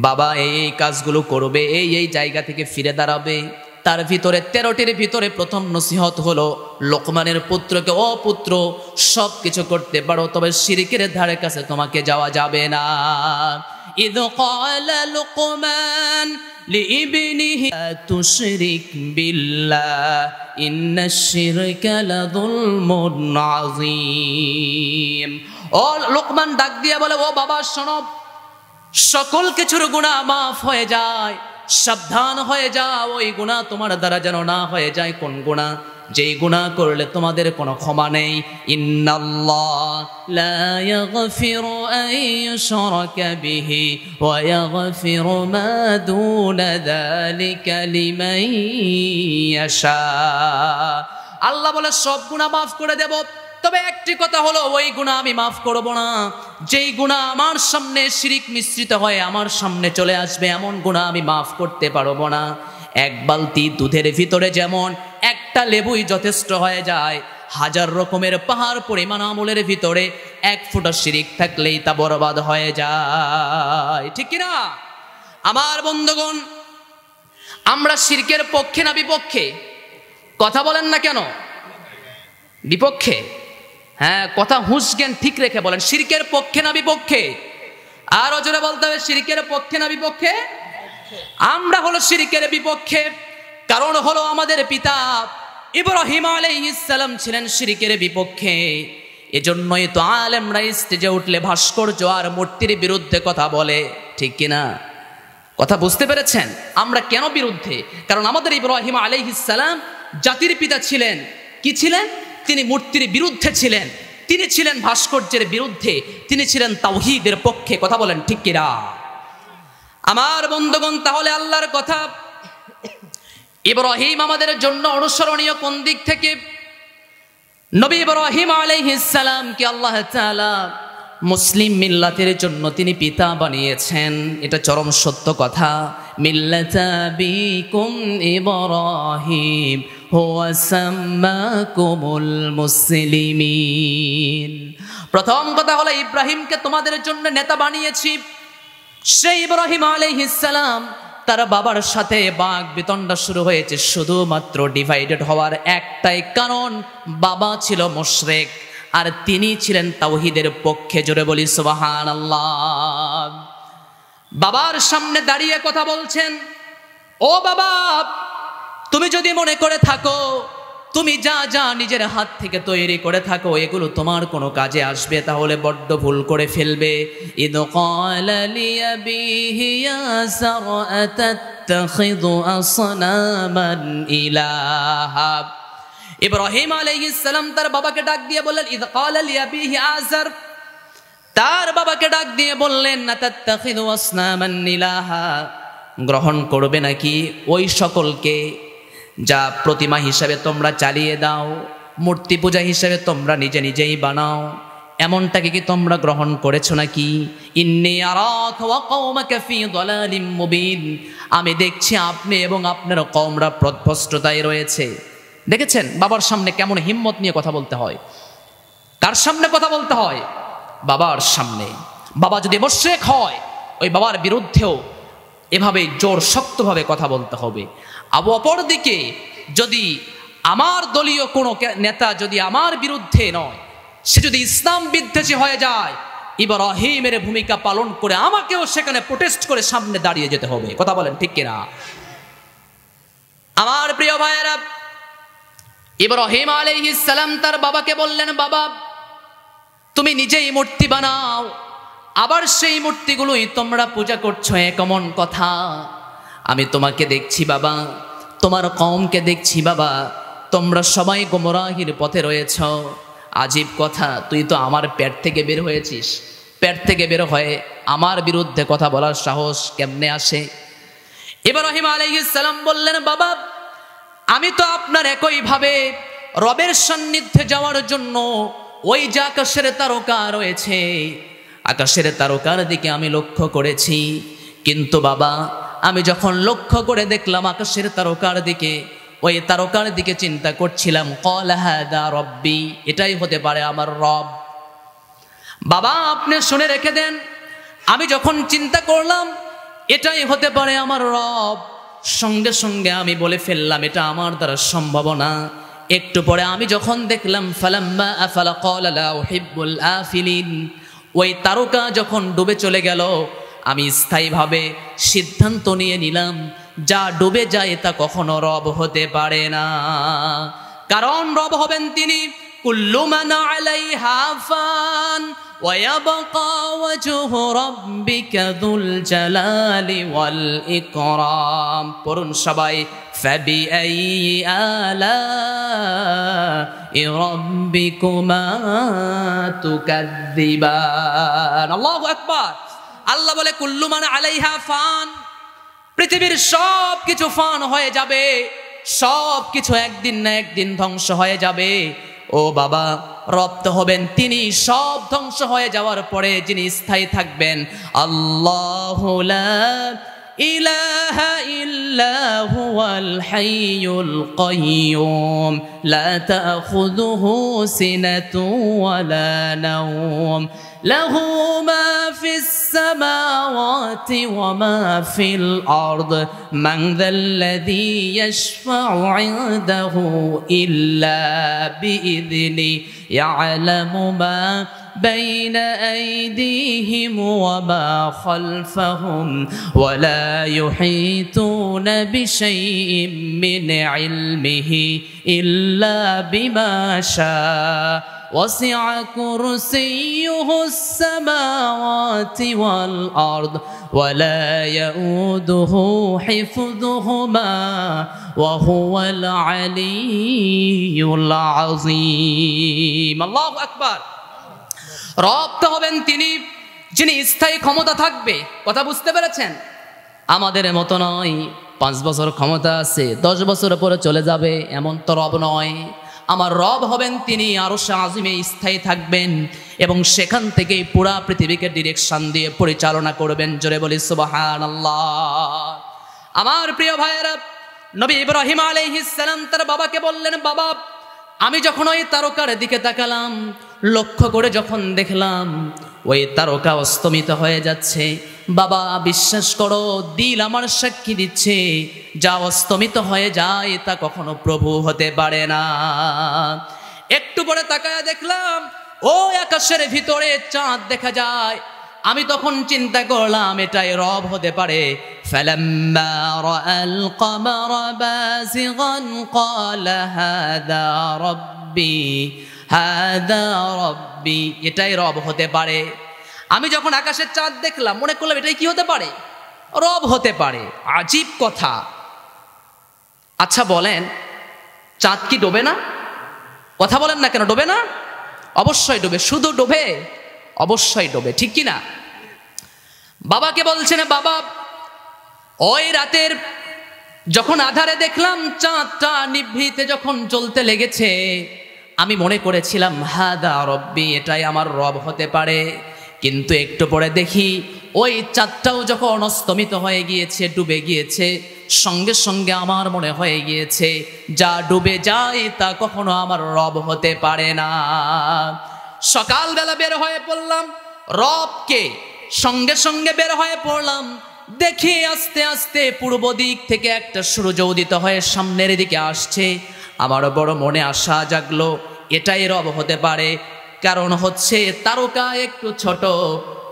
বাবা এই কাজগুলো করবে, এই জায়গা থেকে ফিরে দাঁড়াবে। তার ভিতরে 13টির ভিতরে প্রথম নসিহত হলো লোকমানের পুত্রকে, ও পুত্র, সব কিছু করতে পারো, তবে শিরকের ধারে কাছে তোমাকে যাওয়া যাবে না। إذ قال لقمان لابنه لا تشرك بالله إن الشرك لظلم عظيم ও লোকমান ডাক দিয়ে বলে, ও বাবা শোনো, সকল কিছুর গুনাহ মাফ হয়ে যায়, সাবধান হয়ে যাও, ওই গুনাহ তোমার দ্বারা যেন না হয়ে যায়। কোন গুনাহ? যেই গুনাহ করলে তোমাদের কোনো ক্ষমা নেই। ইন্নাল্লাহ লা ইয়াগফিরু আন ইউশরাকা বিহি ওয়া ইয়াগফিরু মা দুনা যালিকা লিমান ইয়াশা। আল্লাহ বলে সব গুনাহ মাফ করে দেব, তবে একটি কথা হলো, ওই গুনাহ আমি মাফ করব না যেই গুনাহ আমার সামনে শিরিক মিশ্রিত হয়ে আমার সামনে চলে আসবে, এমন গুনাহ আমি মাফ করতে পারবো না। এক বালতি দুধের ভিতরে যেমন একটা লেবুই যথেষ্ট হয়ে যায়, হাজার রকমের পাহাড় পরিমাণ আমলের ভিতরে এক ফোঁটা শিরিক থাকলেই তা বরবাদ হয়ে যায়, ঠিক কিনা? আমার বন্ধুগণ, আমরা শিরকের পক্ষে না বিপক্ষে? কথা বলেন না কেন? বিপক্ষে। হ্যাঁ, কথা হুঁশ জ্ঞান ঠিক রেখে বলেন, শিরকের পক্ষে না বিপক্ষে? আরো জোরে বলতে হবে, শিরকের পক্ষে না বিপক্ষে? আমরা হলো শিরকের বিপক্ষে। কারণ হলো আমাদের পিতা ইব্রাহিম আলাইহিস সালাম ছিলেন শিরকের বিপক্ষে। এজন্যই তো আলেমরা স্টেজে উঠলে ভাস্কর্য আর মূর্তির বিরুদ্ধে কথা বলে, ঠিক কিনা? কথা বুঝতে পেরেছেন? আমরা কেন বিরুদ্ধে? কারণ আমাদের ইব্রাহিম আলাইহিস সালাম জাতির পিতা ছিলেন। কি ছিলেন? তিনি মূর্তির বিরুদ্ধে ছিলেন, তিনি ছিলেন ভাস্কর্যের বিরুদ্ধে, তিনি ছিলেন তাওহীদের পক্ষে। কথা বলেন ঠিক কিনা? আমার বন্ধুগণ, তাহলে আল্লাহর কথা ইব্রাহিম আমাদের জন্য অনুসরণীয় কোন দিক থেকে? নবী ইব্রাহিম আলাইহিস সালামকে আল্লাহ তাআলা মুসলিম মিল্লাতের জন্য তিনি পিতা বানিয়েছেন, এটা চরম সত্য কথা। মিল্লাতা বিকুম ইব্রাহিম হুয়া সাম্মাকুমুল মুসলিমিন। প্রথম কথা হলো, ইব্রাহিমকে তোমাদের জন্য নেতা বানিয়েছি। সেই ইব্রাহিম আলাইহিস সালাম তার বাবার সাথে বাক বিতণ্ডা শুরু হয়েছে শুধুমাত্র ডিভাইডেড হওয়ার একটাই কারণ, বাবা ছিল মুশরিক আর তিনি ছিলেন তাওহীদের পক্ষে। জোরে বলি সুবহানাল্লাহ। বাবার সামনে দাঁড়িয়ে কথা বলছেন, ও বাবা, তুমি যদি মনে করে থাকো তুমি যা যা নিজের হাত থেকে তৈরি করে থাকো এগুলো তোমার কোনো কাজে আসবে, তাহলে বড্ড ভুল করে ফেলবে। ইদ ক্বালা লিয়াবিহি ইয়াসার আতাত্তাখিযু আসনামান ইলাহা। ইব্রাহিম আলাইহিস সালাম তার বাবাকে ডাক দিয়ে বললেন, ইদ ক্বালা লিয়াবিহি আযার, তার বাবাকে ডাক দিয়ে বললেন, আতাত্তাখিযু আসনামান ইলাহা, গ্রহণ করবে নাকি ওই সকলকে যা প্রতিমা হিসাবে তোমরা চালিয়ে দাও, মূর্তি পূজা হিসাবে তোমরা নিজে নিজেই বানাও, এমনটাকে কি তোমরা গ্রহণ করেছো নাকি? ইন্নী আরাকা ওয়া কওমাকা ফী দালালিম মুবিন, আমি দেখছি আপনি এবং আপনার কওমরা পথভ্রষ্টতায় রয়েছে। দেখেছেন বাবার সামনে কেমন হিম্মত নিয়ে কথা বলতে হয়? কার সামনে কথা বলতে হয়? বাবার সামনে। বাবা যদি মুশরিক হয়, ওই বাবার বিরুদ্ধেও এভাবে জোর শক্তভাবে কথা বলতে হবে। অপরদিকে যদি আমার দলীয় কোনো নেতা যদি আমার বিরুদ্ধে নয়, সে যদি ইসলাম বিদ্বেষী হয়ে যায়, ইব্রাহিমের ভূমিকা পালন করে আমাকেও সেখানে প্রোটেস্ট করে সামনে দাঁড়িয়ে যেতে হবে। কথা বলেন ঠিক কিনা? আমার প্রিয় ভাইয়েরা, ইব্রাহিম আলাইহিস সালাম তার বাবাকে বললেন, বাবা তুমি নিজেই মূর্তি বানাও, আবার সেই মূর্তিগুলোই তোমরা পূজা করছো, কেমন কথা? আমি তোমাকে দেখছি বাবা, তোমার কওমকে দেখছি বাবা, তোমরা সবাই গোমরাহির পথে রয়েছ। আজীব কথা, তুই তো আমার পেট থেকে বের হয়েছিস, পেট থেকে বের হয়ে আমার বিরুদ্ধে কথা বলার সাহস কেমনে আসে? ইব্রাহিম আলাইহিস সালাম বললেন, বাবা আমি তো আপনার একইভাবে রবের সান্নিধ্যে যাওয়ার জন্য ওই যে আকাশের তারকা রয়েছে, আকাশের তারকার দিকে আমি লক্ষ্য করেছি, কিন্তু বাবা আমি যখন লক্ষ্য করে দেখলাম আকাশের তারকার দিকে, ওই তারকার দিকে চিন্তা করছিলাম, ক্বালা হাযা রব্বি, এটাই হতে পারে আমার রব। বাবা আপনি শুনে রেখে দেন, আমি যখন চিন্তা করলাম এটাই হতে পারে আমার রব, সঙ্গে সঙ্গে আমি বলে ফেললাম এটা আমার দ্বারা সম্ভব না। একটু পরে আমি যখন দেখলাম, ফালাম্মা আফালা ক্বালা লা উহিব্বুল আফিলিন, ওই তারকা যখন ডুবে চলে গেল, আমি স্থায়ীভাবে সিদ্ধান্ত নিয়ে নিলাম যা ডুবে যায় তা কখনো রব হতে পারে না, কারণ রব হবেন তিনি। কুল্লু মান আলাইহা ফান ওয়া ইয়াবকা ওয়াজহু রাব্বিকা যুল জালালি ওয়াল ইকরাম। পড়ুন সবাই, ফাবিআইয়ি আলাই রাব্বিকুমা তুকাযযিবান। আল্লাহু আকবার। আল্লাহ বলে কুল্লু মান আলাইহা ফান, পৃথিবীর সব কিছু ফান হয়ে যাবে, সব কিছু একদিন না একদিন ধ্বংস হয়ে যাবে। ও বাবা, রব তো হবেন তিনি, সব ধ্বংস হয়ে যাওয়ার পরে যিনি স্থায়ী থাকবেন। আল্লাহু লা ইলাহা ইল্লা হুয়াল হাইয়ুল কাইয়্যুম লা তাখুযুহু সিনাতুন ওয়ালা নাওম লাহু মা ফিস সামাওয়াতি ওয়া মা ফিল আরদ মান যাল্লাযী ইয়াশফা'ু 'ইনদাহু ইল্লা বিইذনি ইয়া'লামু মা বাইনা আইদিহিম ওয়া মা খালফাহুম ওয়া লা ইউহীতুনা বিশাইইন মিন ইলমিহি ইল্লা বিমা শাআ وسع كرسيه السماوات والأرض ولا يؤوده حفظهما وهو العلي العظيم الله أكبر রব তো হবেন তিনি যিনি স্থায়ী ক্ষমতা থাকবে। কথা বুঝতে পেরেছেন? আমাদের মতো নয় 5 বছর ক্ষমতা আছে, 10 বছর পরে চলে যাবে, এমন তো রব নয়। আমার রব হবেন তিনি আরশে আজিমে স্থায়ী থাকবেন এবং সেখান থেকেই পুরা পৃথিবীকে ডিরেকশন দিয়ে পরিচালনা করবেন। জোরে বলি সুবহানাল্লাহ। আমার প্রিয় ভাইয়েরা, নবী ইব্রাহিম আলাইহিস সালাম তার বাবাকে বললেন, বাবা আমি যখন ওই তারকার দিকে তাকালাম, লক্ষ্য করে যখন দেখলাম ওই তারকা অস্তমিত হয়ে যাচ্ছে, বাবা বিশ্বাস করো, দিল আমার সাক্ষী দিচ্ছে, যা অস্তমিত হয়ে যায় তা কখনো প্রভু হতে পারে না। একটু পরে তাকায় দেখলাম ওই আকাশের ভিতরে চাঁদ দেখা যায়। আমি তখন চিন্তা করলাম এটাই রব হতে পারে। ফালাম্মা রাআল কমারা বাযিগান ক্বালা হাযা রাব্বি হাযা রাব্বি, এটাই রব হতে পারে। আমি যখন আকাশের চাঁদ দেখলাম মনে করলাম এটাই কি হতে পারে? রব হতে পারে। আজীব কথা। আচ্ছা বলেন, চাঁদ কি ডোবে না? কথা বলেন না কেন, ডোবে না? অবশ্যই ডোবে। শুধু ডোবে? অবশ্যই ডোবে, ঠিক কি না? বাবাকে বলছেন, বাবা ওই রাতের যখন আধারে দেখলাম চাঁদটা নিভৃতে যখন জ্বলতে লেগেছে, আমি মনে করেছিলাম হাদা রব্বি, এটাই আমার রব হতে পারে। কিন্তু একটু পরে দেখি ওই চাঁদটাও যখন অস্তমিত হয়ে গিয়েছে, ডুবে গিয়েছে, সঙ্গে সঙ্গে আমার মনে হয়ে গিয়েছে যা ডুবে যায় তা কখনো আমার রব হতে পারে না। সকালবেলা বের হয়ে পড়লাম রবকে, সঙ্গে সঙ্গে বের হয়ে পড়লাম, দেখি আস্তে আস্তে পূর্ব দিক থেকে একটা সূর্য উদিত হয়ে সামনের দিকে আসছে। আমার বড় মনে আশা জাগলো এটাই রব হতে পারে। কারণ হচ্ছে তারকা একটু ছোট,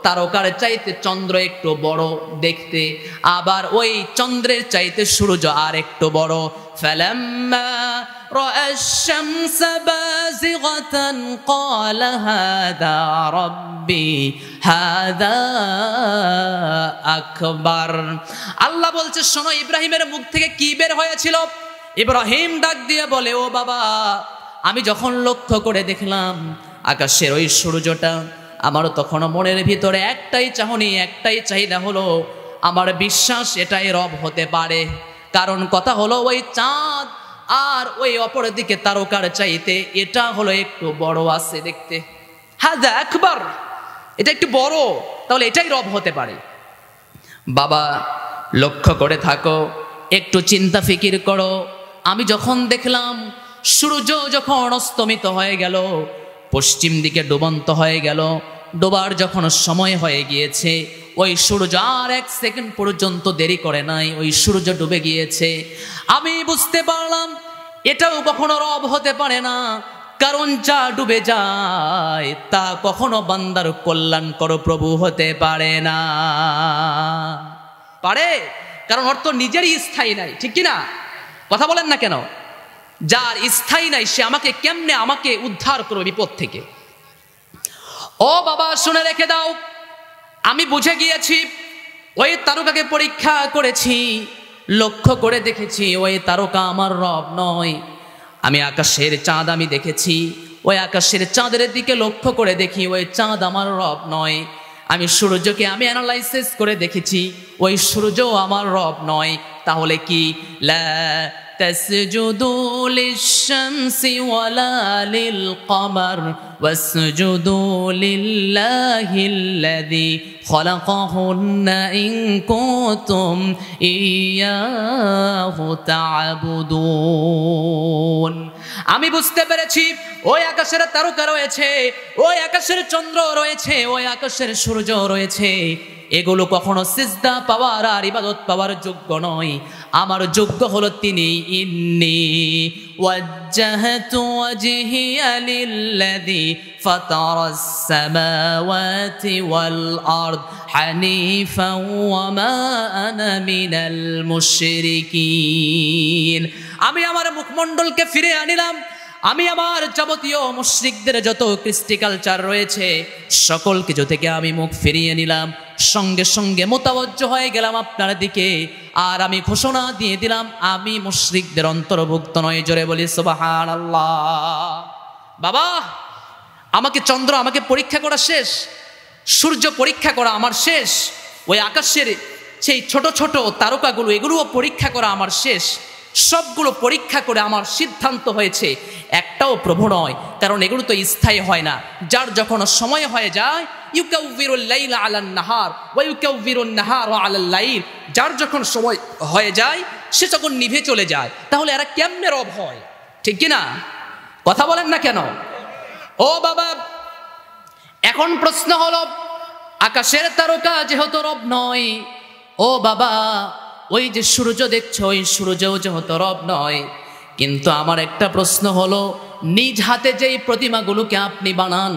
তারকার চাইতে চন্দ্র একটু বড় দেখতে, আবার ওই চন্দ্রের চাইতে সূর্য আর একটু বড়। ফালাম্মা রাআশ শামসা বাযিগাতান ক্বালা হাযা রাব্বি হাযা আকবার। আল্লাহ বলছে শোনো, ইব্রাহিমের মুখ থেকে কি বের হয়েছিল? ইব্রাহিম ডাক দিয়ে বলে, ও বাবা আমি যখন লক্ষ্য করে দেখলাম আকাশের ওই সূর্যটা, আমারও তখনও মনের ভিতরে একটাই চাহনি, একটাই চাহিদা হলো, আমার বিশ্বাস এটাই রব হতে পারে। কারণ কথা হলো ওই চাঁদ আর ওই অপর দিকে তারকার চাইতে এটা হলো একটু বড় আছে দেখতে। হাযা আকবার, এটা একটু বড়, তাহলে এটাই রব হতে পারে। বাবা লক্ষ্য করে থাকো, একটু চিন্তা ফিকির করো। আমি যখন দেখলাম সূর্য যখন অস্তমিত হয়ে গেল, পশ্চিম দিকে ডুবন্ত হয়ে গেল, ডোবার যখন সময় হয়ে গিয়েছে, ওই সূর্য আর 1 সেকেন্ড পর্যন্ত দেরি করে নাই, ওই সূর্য ডুবে গিয়েছে। আমি বুঝতে পারলাম এটাও কখনো রব হতে পারে না। কারণ যা ডুবে যায় তা কখনো বান্দার কল্যাণকর প্রভু হতে পারে না। পারে? কারণ ওর তো নিজেরই স্থায়ী নাই, ঠিক কি না? কথা বলেন না কেন? যার স্থায়ী নাই সে আমাকে উদ্ধার করবে বিপদ থেকে। ও বাবা শুনে রেখে দাও, আমি বুঝে গিয়েছি ওই তারকাকে পরীক্ষা করেছি, লক্ষ্য করে দেখেছি ওই তারকা আমার রব নয়। আমি আকাশের চাঁদ আমি দেখেছি, ওই আকাশের চাঁদের দিকে লক্ষ্য করে দেখি ওই চাঁদ আমার রব নয়। আমি সূর্যকে আমি অ্যানালাইসিস করে দেখেছি, ওই সূর্যও আমার রব নয়। তাহলে কি? লা তাসজুদু লিশ-শামসি ওয়ালা লিল-কমার ওয়াসজুদু লিল্লাহিল্লাযী খালাকাহুন্না ইন কুনতুম ইয়্যাহু তা'বুদুন। আমি বুঝতে পেরেছি ওই আকাশের তারকা রয়েছে, ওই আকাশের চন্দ্র রয়েছে, ওই আকাশের সূর্য রয়েছে, এগুলো কখনো সিজদা পাওয়ার আর ইবাদত পাওয়ার যোগ্য নয়। আমার যোগ্য হলো তিনি। ইন্নী ওয়াজ্জাহতু ওয়াজহিয়া লিল্লাযী ফাতারাস সামাওয়াতি ওয়াল আরদ হানিফান ওয়া মা আনা মিনাল মুশরিকিন। আমি আমার মুখমণ্ডলকে ফিরে আনিলাম, আমি আমার যাবতীয় মুশরিকদের যত কৃষ্টি কালচার রয়েছে সকল কিছু থেকে আমি মুখ ফিরিয়ে নিলাম, সঙ্গে সঙ্গে মোতাবজ্জ হয়ে গেলাম আপনার দিকে। আর আমি ঘোষণা দিয়ে দিলাম আমি মুশরিকদের অন্তর্ভুক্ত নয়। জোরে বলি সুবহানাল্লাহ। বাবা, আমাকে চন্দ্র আমাকে পরীক্ষা করা শেষ, সূর্য পরীক্ষা করা আমার শেষ, ওই আকাশের সেই ছোট ছোট তারকাগুলো এগুলোও পরীক্ষা করা আমার শেষ। সবগুলো পরীক্ষা করে আমার সিদ্ধান্ত হয়েছে একটাও প্রভু নয়, কারণ এগুলো তো স্থায়ী হয় না। যার যখন সময় হয়ে যায়, ইউকাউবিরুল লাইলা আলান নাহার ওয়া ইউকাউবিরুন নাহার আলাল লাইল, যার যখন সময় হয়ে যায় সে যখন নিভে চলে যায়, তাহলে এরা কেমনে রব হয়? ঠিক কি না? কথা বলেন না কেন? ও বাবা, এখন প্রশ্ন হলো আকাশের তারকা যেহেতু রব নয়, ও বাবা ওই যে সূর্য দেখছো ওই সূর্যও যেহেতু রব নয়, কিন্তু আমার একটা প্রশ্ন হলো নিজ হাতে যেই প্রতিমাগুলোকে আপনি বানান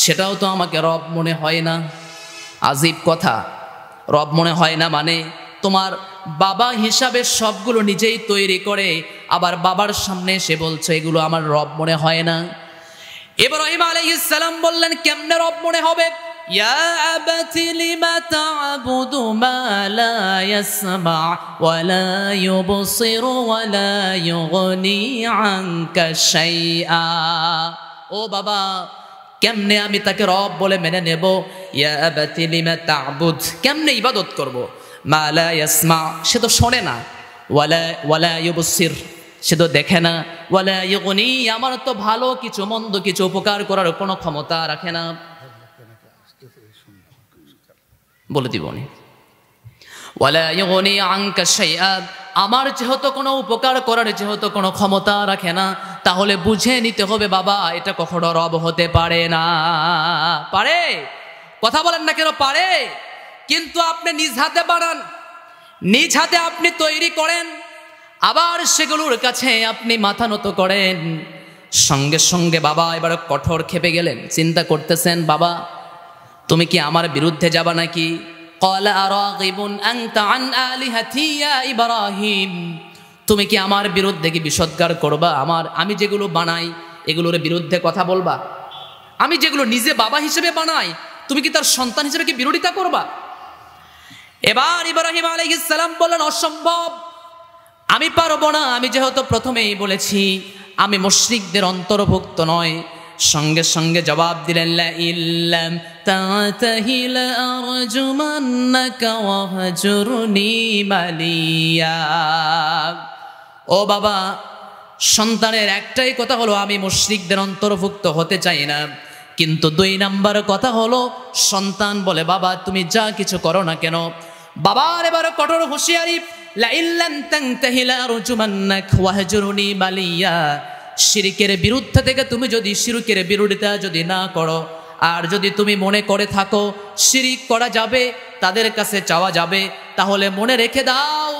সেটাও তো আমাকে রব মনে হয় না। আজীব কথা, রব মনে হয় না মানে তোমার বাবা হিসাবে সবগুলো নিজেই তৈরি করে আবার বাবার সামনে এসে বলছো এগুলো আমার রব মনে হয় না। ইব্রাহিম আলাইহিস সালাম বললেন কেমনে রব মনে হবে? ইয়া আবাতি লিমা তা'বুদু মা লা ইয়াসমা ওয়া লা ইউবসিরু ওয়া লা ইউগনি আনকা শাইআ। ও বাবা, কেমনে আমি তাকে রব বলে মেনে নেব? ইয়া আবাতি লিমা তা'বুদ, কেমনে ইবাদত করব? মা লা ইয়াসমা, সে তো শোনে না, ওয়া লা ইউবসির, সে তো দেখে না, ওয়ালা ইউগনি, আমার তো ভালো কিছু মন্দ কিছু উপকার করার কোনো ক্ষমতা রাখে না। বলে দিবনি ওয়ালা ইউগনি আনকা শাইআ, আমার যেহেতু কোনো উপকার করার যেহেতু কোনো ক্ষমতা রাখে না, তাহলে বুঝে নিতে হবে বাবা এটা কখনো রব হতে পারে না। পারে? কথা বলেন না কেন? পারে। কিন্তু আপনি নিজ হাতে বানান, নিজ হাতে আপনি তৈরি করেন, আবার সেগুলোর কাছে আপনি মাথা নত করেন, সঙ্গে সঙ্গে বাবা এবার কঠোর খেপে গেলেন। চিন্তা করতেছেন বাবা তুমি কি আমার বিরুদ্ধে যাবা নাকি? ক্বালা আরাগিবুন আনতা আন আলিহাতি ইয়া ইব্রাহিম, তুমি কি আমার বিরুদ্ধে কি বিষোদ্গার করবা? আমি যেগুলো বানাই এগুলোর বিরুদ্ধে কথা বলবা? আমি যেগুলো নিজে বাবা হিসেবে বানাই তুমি কি তার সন্তান হিসেবে কি বিরোধিতা করবা? এবার ইব্রাহিম আলাইহিস সালাম বললেন অসম্ভব, আমি পারবো না। আমি যেহেতু প্রথমেই বলেছি আমি মুশরিকদের অন্তর্ভুক্ত নয়। সঙ্গে সঙ্গে জবাব দিলেন লা ইল্লাম তাতাহি লা আরজুমান্নাকা ওয়াহজুরনি মালিয়া। ও বাবা, সন্তানের একটাই কথা হলো আমি মুশরিকদের অন্তর্ভুক্ত হতে চাই না, কিন্তু 2 নাম্বার কথা হলো সন্তান বলে বাবা তুমি যা কিছু করো না কেন, বাবার এবার কঠোর হুঁশিয়ারি, লা ইল্লাম তানতাহি লা আরজুমান্নাক ওয়াহজুরনি মালিয়া। শিরকের বিরুদ্ধে থেকে তুমি যদি শিরকের বিরোধিতা যদি না করো, আর যদি তুমি মনে করে থাকো শিরিক করা যাবে, তাদের কাছে চাওয়া যাবে, তাহলে মনে রেখে দাও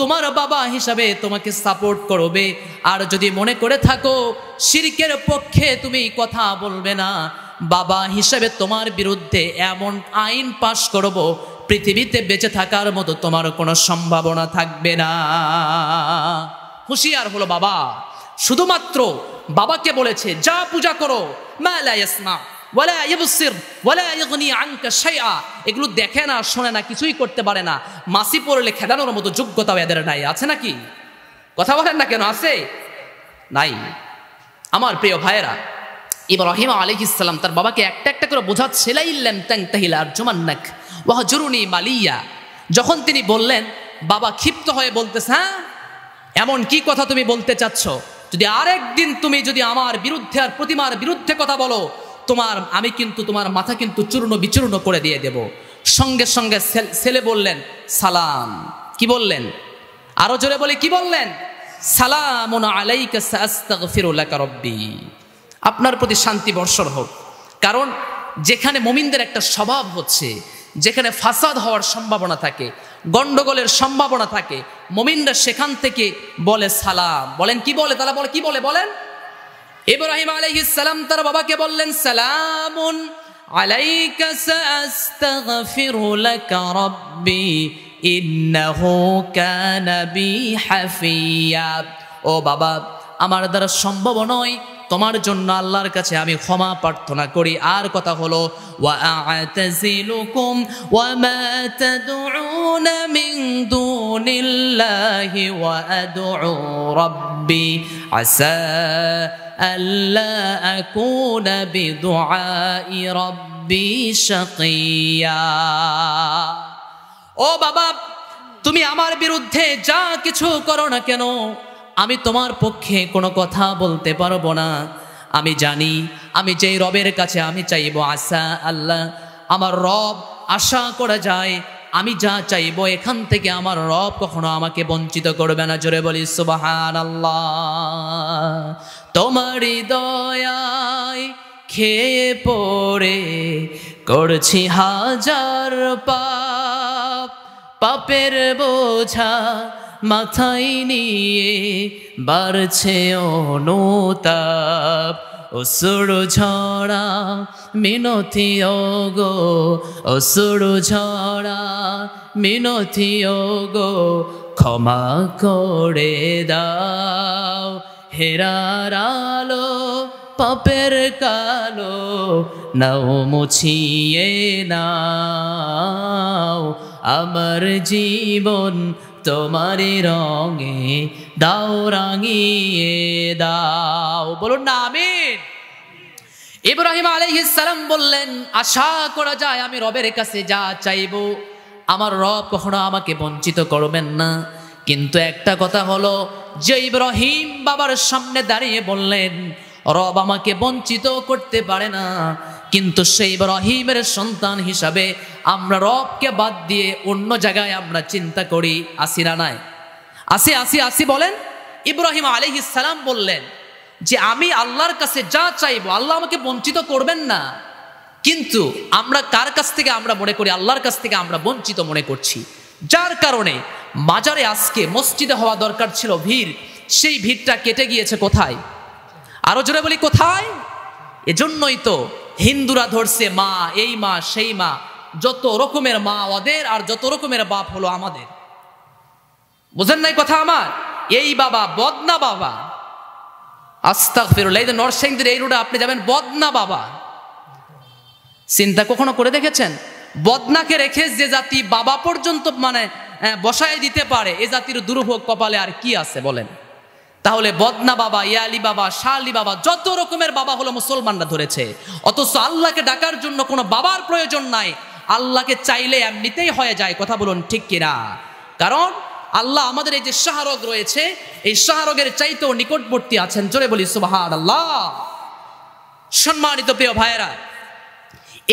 তোমার বাবা হিসাবে তোমাকে সাপোর্ট করবে। আর যদি মনে করে থাকো শিরকের পক্ষে তুমি কথা বলবে না, বাবা হিসাবে তোমার বিরুদ্ধে এমন আইন পাশ করব পৃথিবীতে বেঁচে থাকার মতো তোমার কোনো সম্ভাবনা থাকবে না। হুঁশিয়ার হলো বাবা। শুধুমাত্র বাবাকে বলেছে যা পূজা করো, মা লা ইয়াসমা ওয়ালা ইবসির ওয়ালা ইগনি আনকা শাইআ, এগুলো দেখে না শোনে না কিছুই করতে পারে না, মাসি পড়লে খেদানোর মতো যোগ্যতাও এদের নাই। আছে নাকি? কথা বলেন না কেন? আছে? নাই। আমার প্রিয় ভাইয়েরা, ইব্রাহিম আলাইহিস সালাম তার বাবাকে একটা একটা করে বোঝাচ্ছে, লাইল্লাম তানতাহিলা আরজুমান্নাক ওয়াহজুরুনি মালিয়া। যখন তিনি বললেন, বাবা ক্ষিপ্ত হয়ে বলতেছে, হ্যাঁ এমন কি কথা তুমি বলতে চাচ্ছ? যদি আরেকদিন তুমি যদি আমার বিরুদ্ধে আর প্রতিমার বিরুদ্ধে কথা বলো, আমি কিন্তু তোমার মাথা কিন্তু চূর্ণ বিচূর্ণ করে দিয়ে দেব। সঙ্গে সঙ্গে ছেলে বললেন সালাম। কি বললেন? আরো জোরে বলে কি বললেন? সালামুন আলাইকা সাআস্তাগফিরু লাকা রাব্বি, আপনার প্রতি শান্তি বর্ষণ হোক। কারণ যেখানে মুমিনদের একটা স্বভাব হচ্ছে, যেখানে ফাসাদ হওয়ার সম্ভাবনা থাকে, গন্ডগোলের সম্ভাবনা থাকে, মুমিনরা সেখান থেকে বলে সালাম। বলেন কি বলে? তারা বলে কি বলে? বলেন। ইব্রাহিম আলাইহিস সালাম তার বাবাকে বললেন সালামুন আলাইকা সাআস্তাগফিরু লাকা রাব্বি ইন্নাহু কানা বি হাফিয়া। ও বাবা, আমার দ্বারা সম্ভব নয়, তোমার জন্য আল্লাহর কাছে আমি ক্ষমা প্রার্থনা করি। আর কথা হলো ওয়া আ'তাযিলুকুম ওয়া মা তাদউনা মিন দুনিল্লাহি ওয়া আদউ রাব্বি আসা আল্লা আকুনা বিদুআই রাব্বি শাকিয়া। ও বাবা, তুমি আমার বিরুদ্ধে যা কিছু করো না কেন, আমি তোমার পক্ষে কোনো কথা বলতে পারবো না। আমি জানি আমি যেই রবের কাছে আমি চাইবো, আসা আল্লাহ, আমার রব আশা করা যায় আমি যা চাইবো এখান থেকে আমার রব কখনো আমাকে বঞ্চিত করবে না। জোরে বলি সুবহানাল্লাহ। তোমারই দয়ায় খেয়ে পড়ে করছি হাজার পাপ, পাপের বোঝা মাথায় নিয়ে বাড়ছে অনুতাপ। অসুর ঝরা মিনতি ওগো, অসুর ঝরা মিনতি ওগো, ক্ষমা করে দাও। হেরার আলো পাপের কালো নাও মুছিয়ে নাও, আমার জীবন তোমারই রঙে দাও রাঙিয়ে দাও। বলুন না আমিন। ইব্রাহিম আলাইহিস সালাম বললেন আশা করা যায় আমি রবের কাছে যা চাইবো আমার রব কখনো আমাকে বঞ্চিত করবেন না। কিন্তু একটা কথা হলো যে ইব্রাহিম বাবার সামনে দাঁড়িয়ে বললেন রব আমাকে বঞ্চিত করতে পারে না, কিন্তু সেই ইব্রাহিমের সন্তান হিসাবে আমরা রবকে বাদ দিয়ে অন্য জায়গায় আমরা চিন্তা করি। আসি না নাই? আসি আসি আসি বলেন। ইব্রাহিম আলাইহিস সালাম বললেন যে আমি আল্লাহর কাছে যা চাইবো আল্লাহ আমাকে বঞ্চিত করবেন না, কিন্তু আমরা কার কাছ থেকে আমরা মনে করি? আল্লাহর কাছ থেকে আমরা বঞ্চিত মনে করছি, যার কারণে মাজারে আজকে মসজিদে হওয়া দরকার ছিল ভিড়, সেই ভিড়টা কেটে গিয়েছে কোথায়? আরো জোরে বলি কোথায়? এজন্যই তো হিন্দুরা ধরছে মা এই মা সেই মা, যত রকমের মা ওদের আর যত রকমের বাপ হলো আমাদের। বুঝেন নাই কথা আমার? এই বাবা বদনা বাবা, আস্তাগফিরুল্লাহ। এই যে নরসিংদীর এই রোডে আপনি যাবেন বদনা বাবা, চিন্তা কখনো করে দেখেছেন? বদনাকে রেখে যে জাতি বাবা পর্যন্ত মানে বসায় দিতে পারে, এ জাতির দুর্ভোগ কপালে আর কি আছে বলেন? তাহলে বদনা বাবা, ইয়ালি বাবা, শালি বাবা, যত রকমের বাবা হলো মুসলমানরা ধরেছে। অথচ আল্লাহকে ডাকার জন্য কোনো বাবার প্রয়োজন নাই, আল্লাহকে চাইলে এমনিতেই হয়ে যায়। কথা বলুন ঠিক কিনা? কারণ আল্লাহ আমাদের এই যে শাহরগ রয়েছে, এই শাহরগের চাইতেও নিকটবর্তী আছেন। জোরে বলি সুবহানাল্লাহ। সম্মানিত প্রিয় ভাইয়েরা,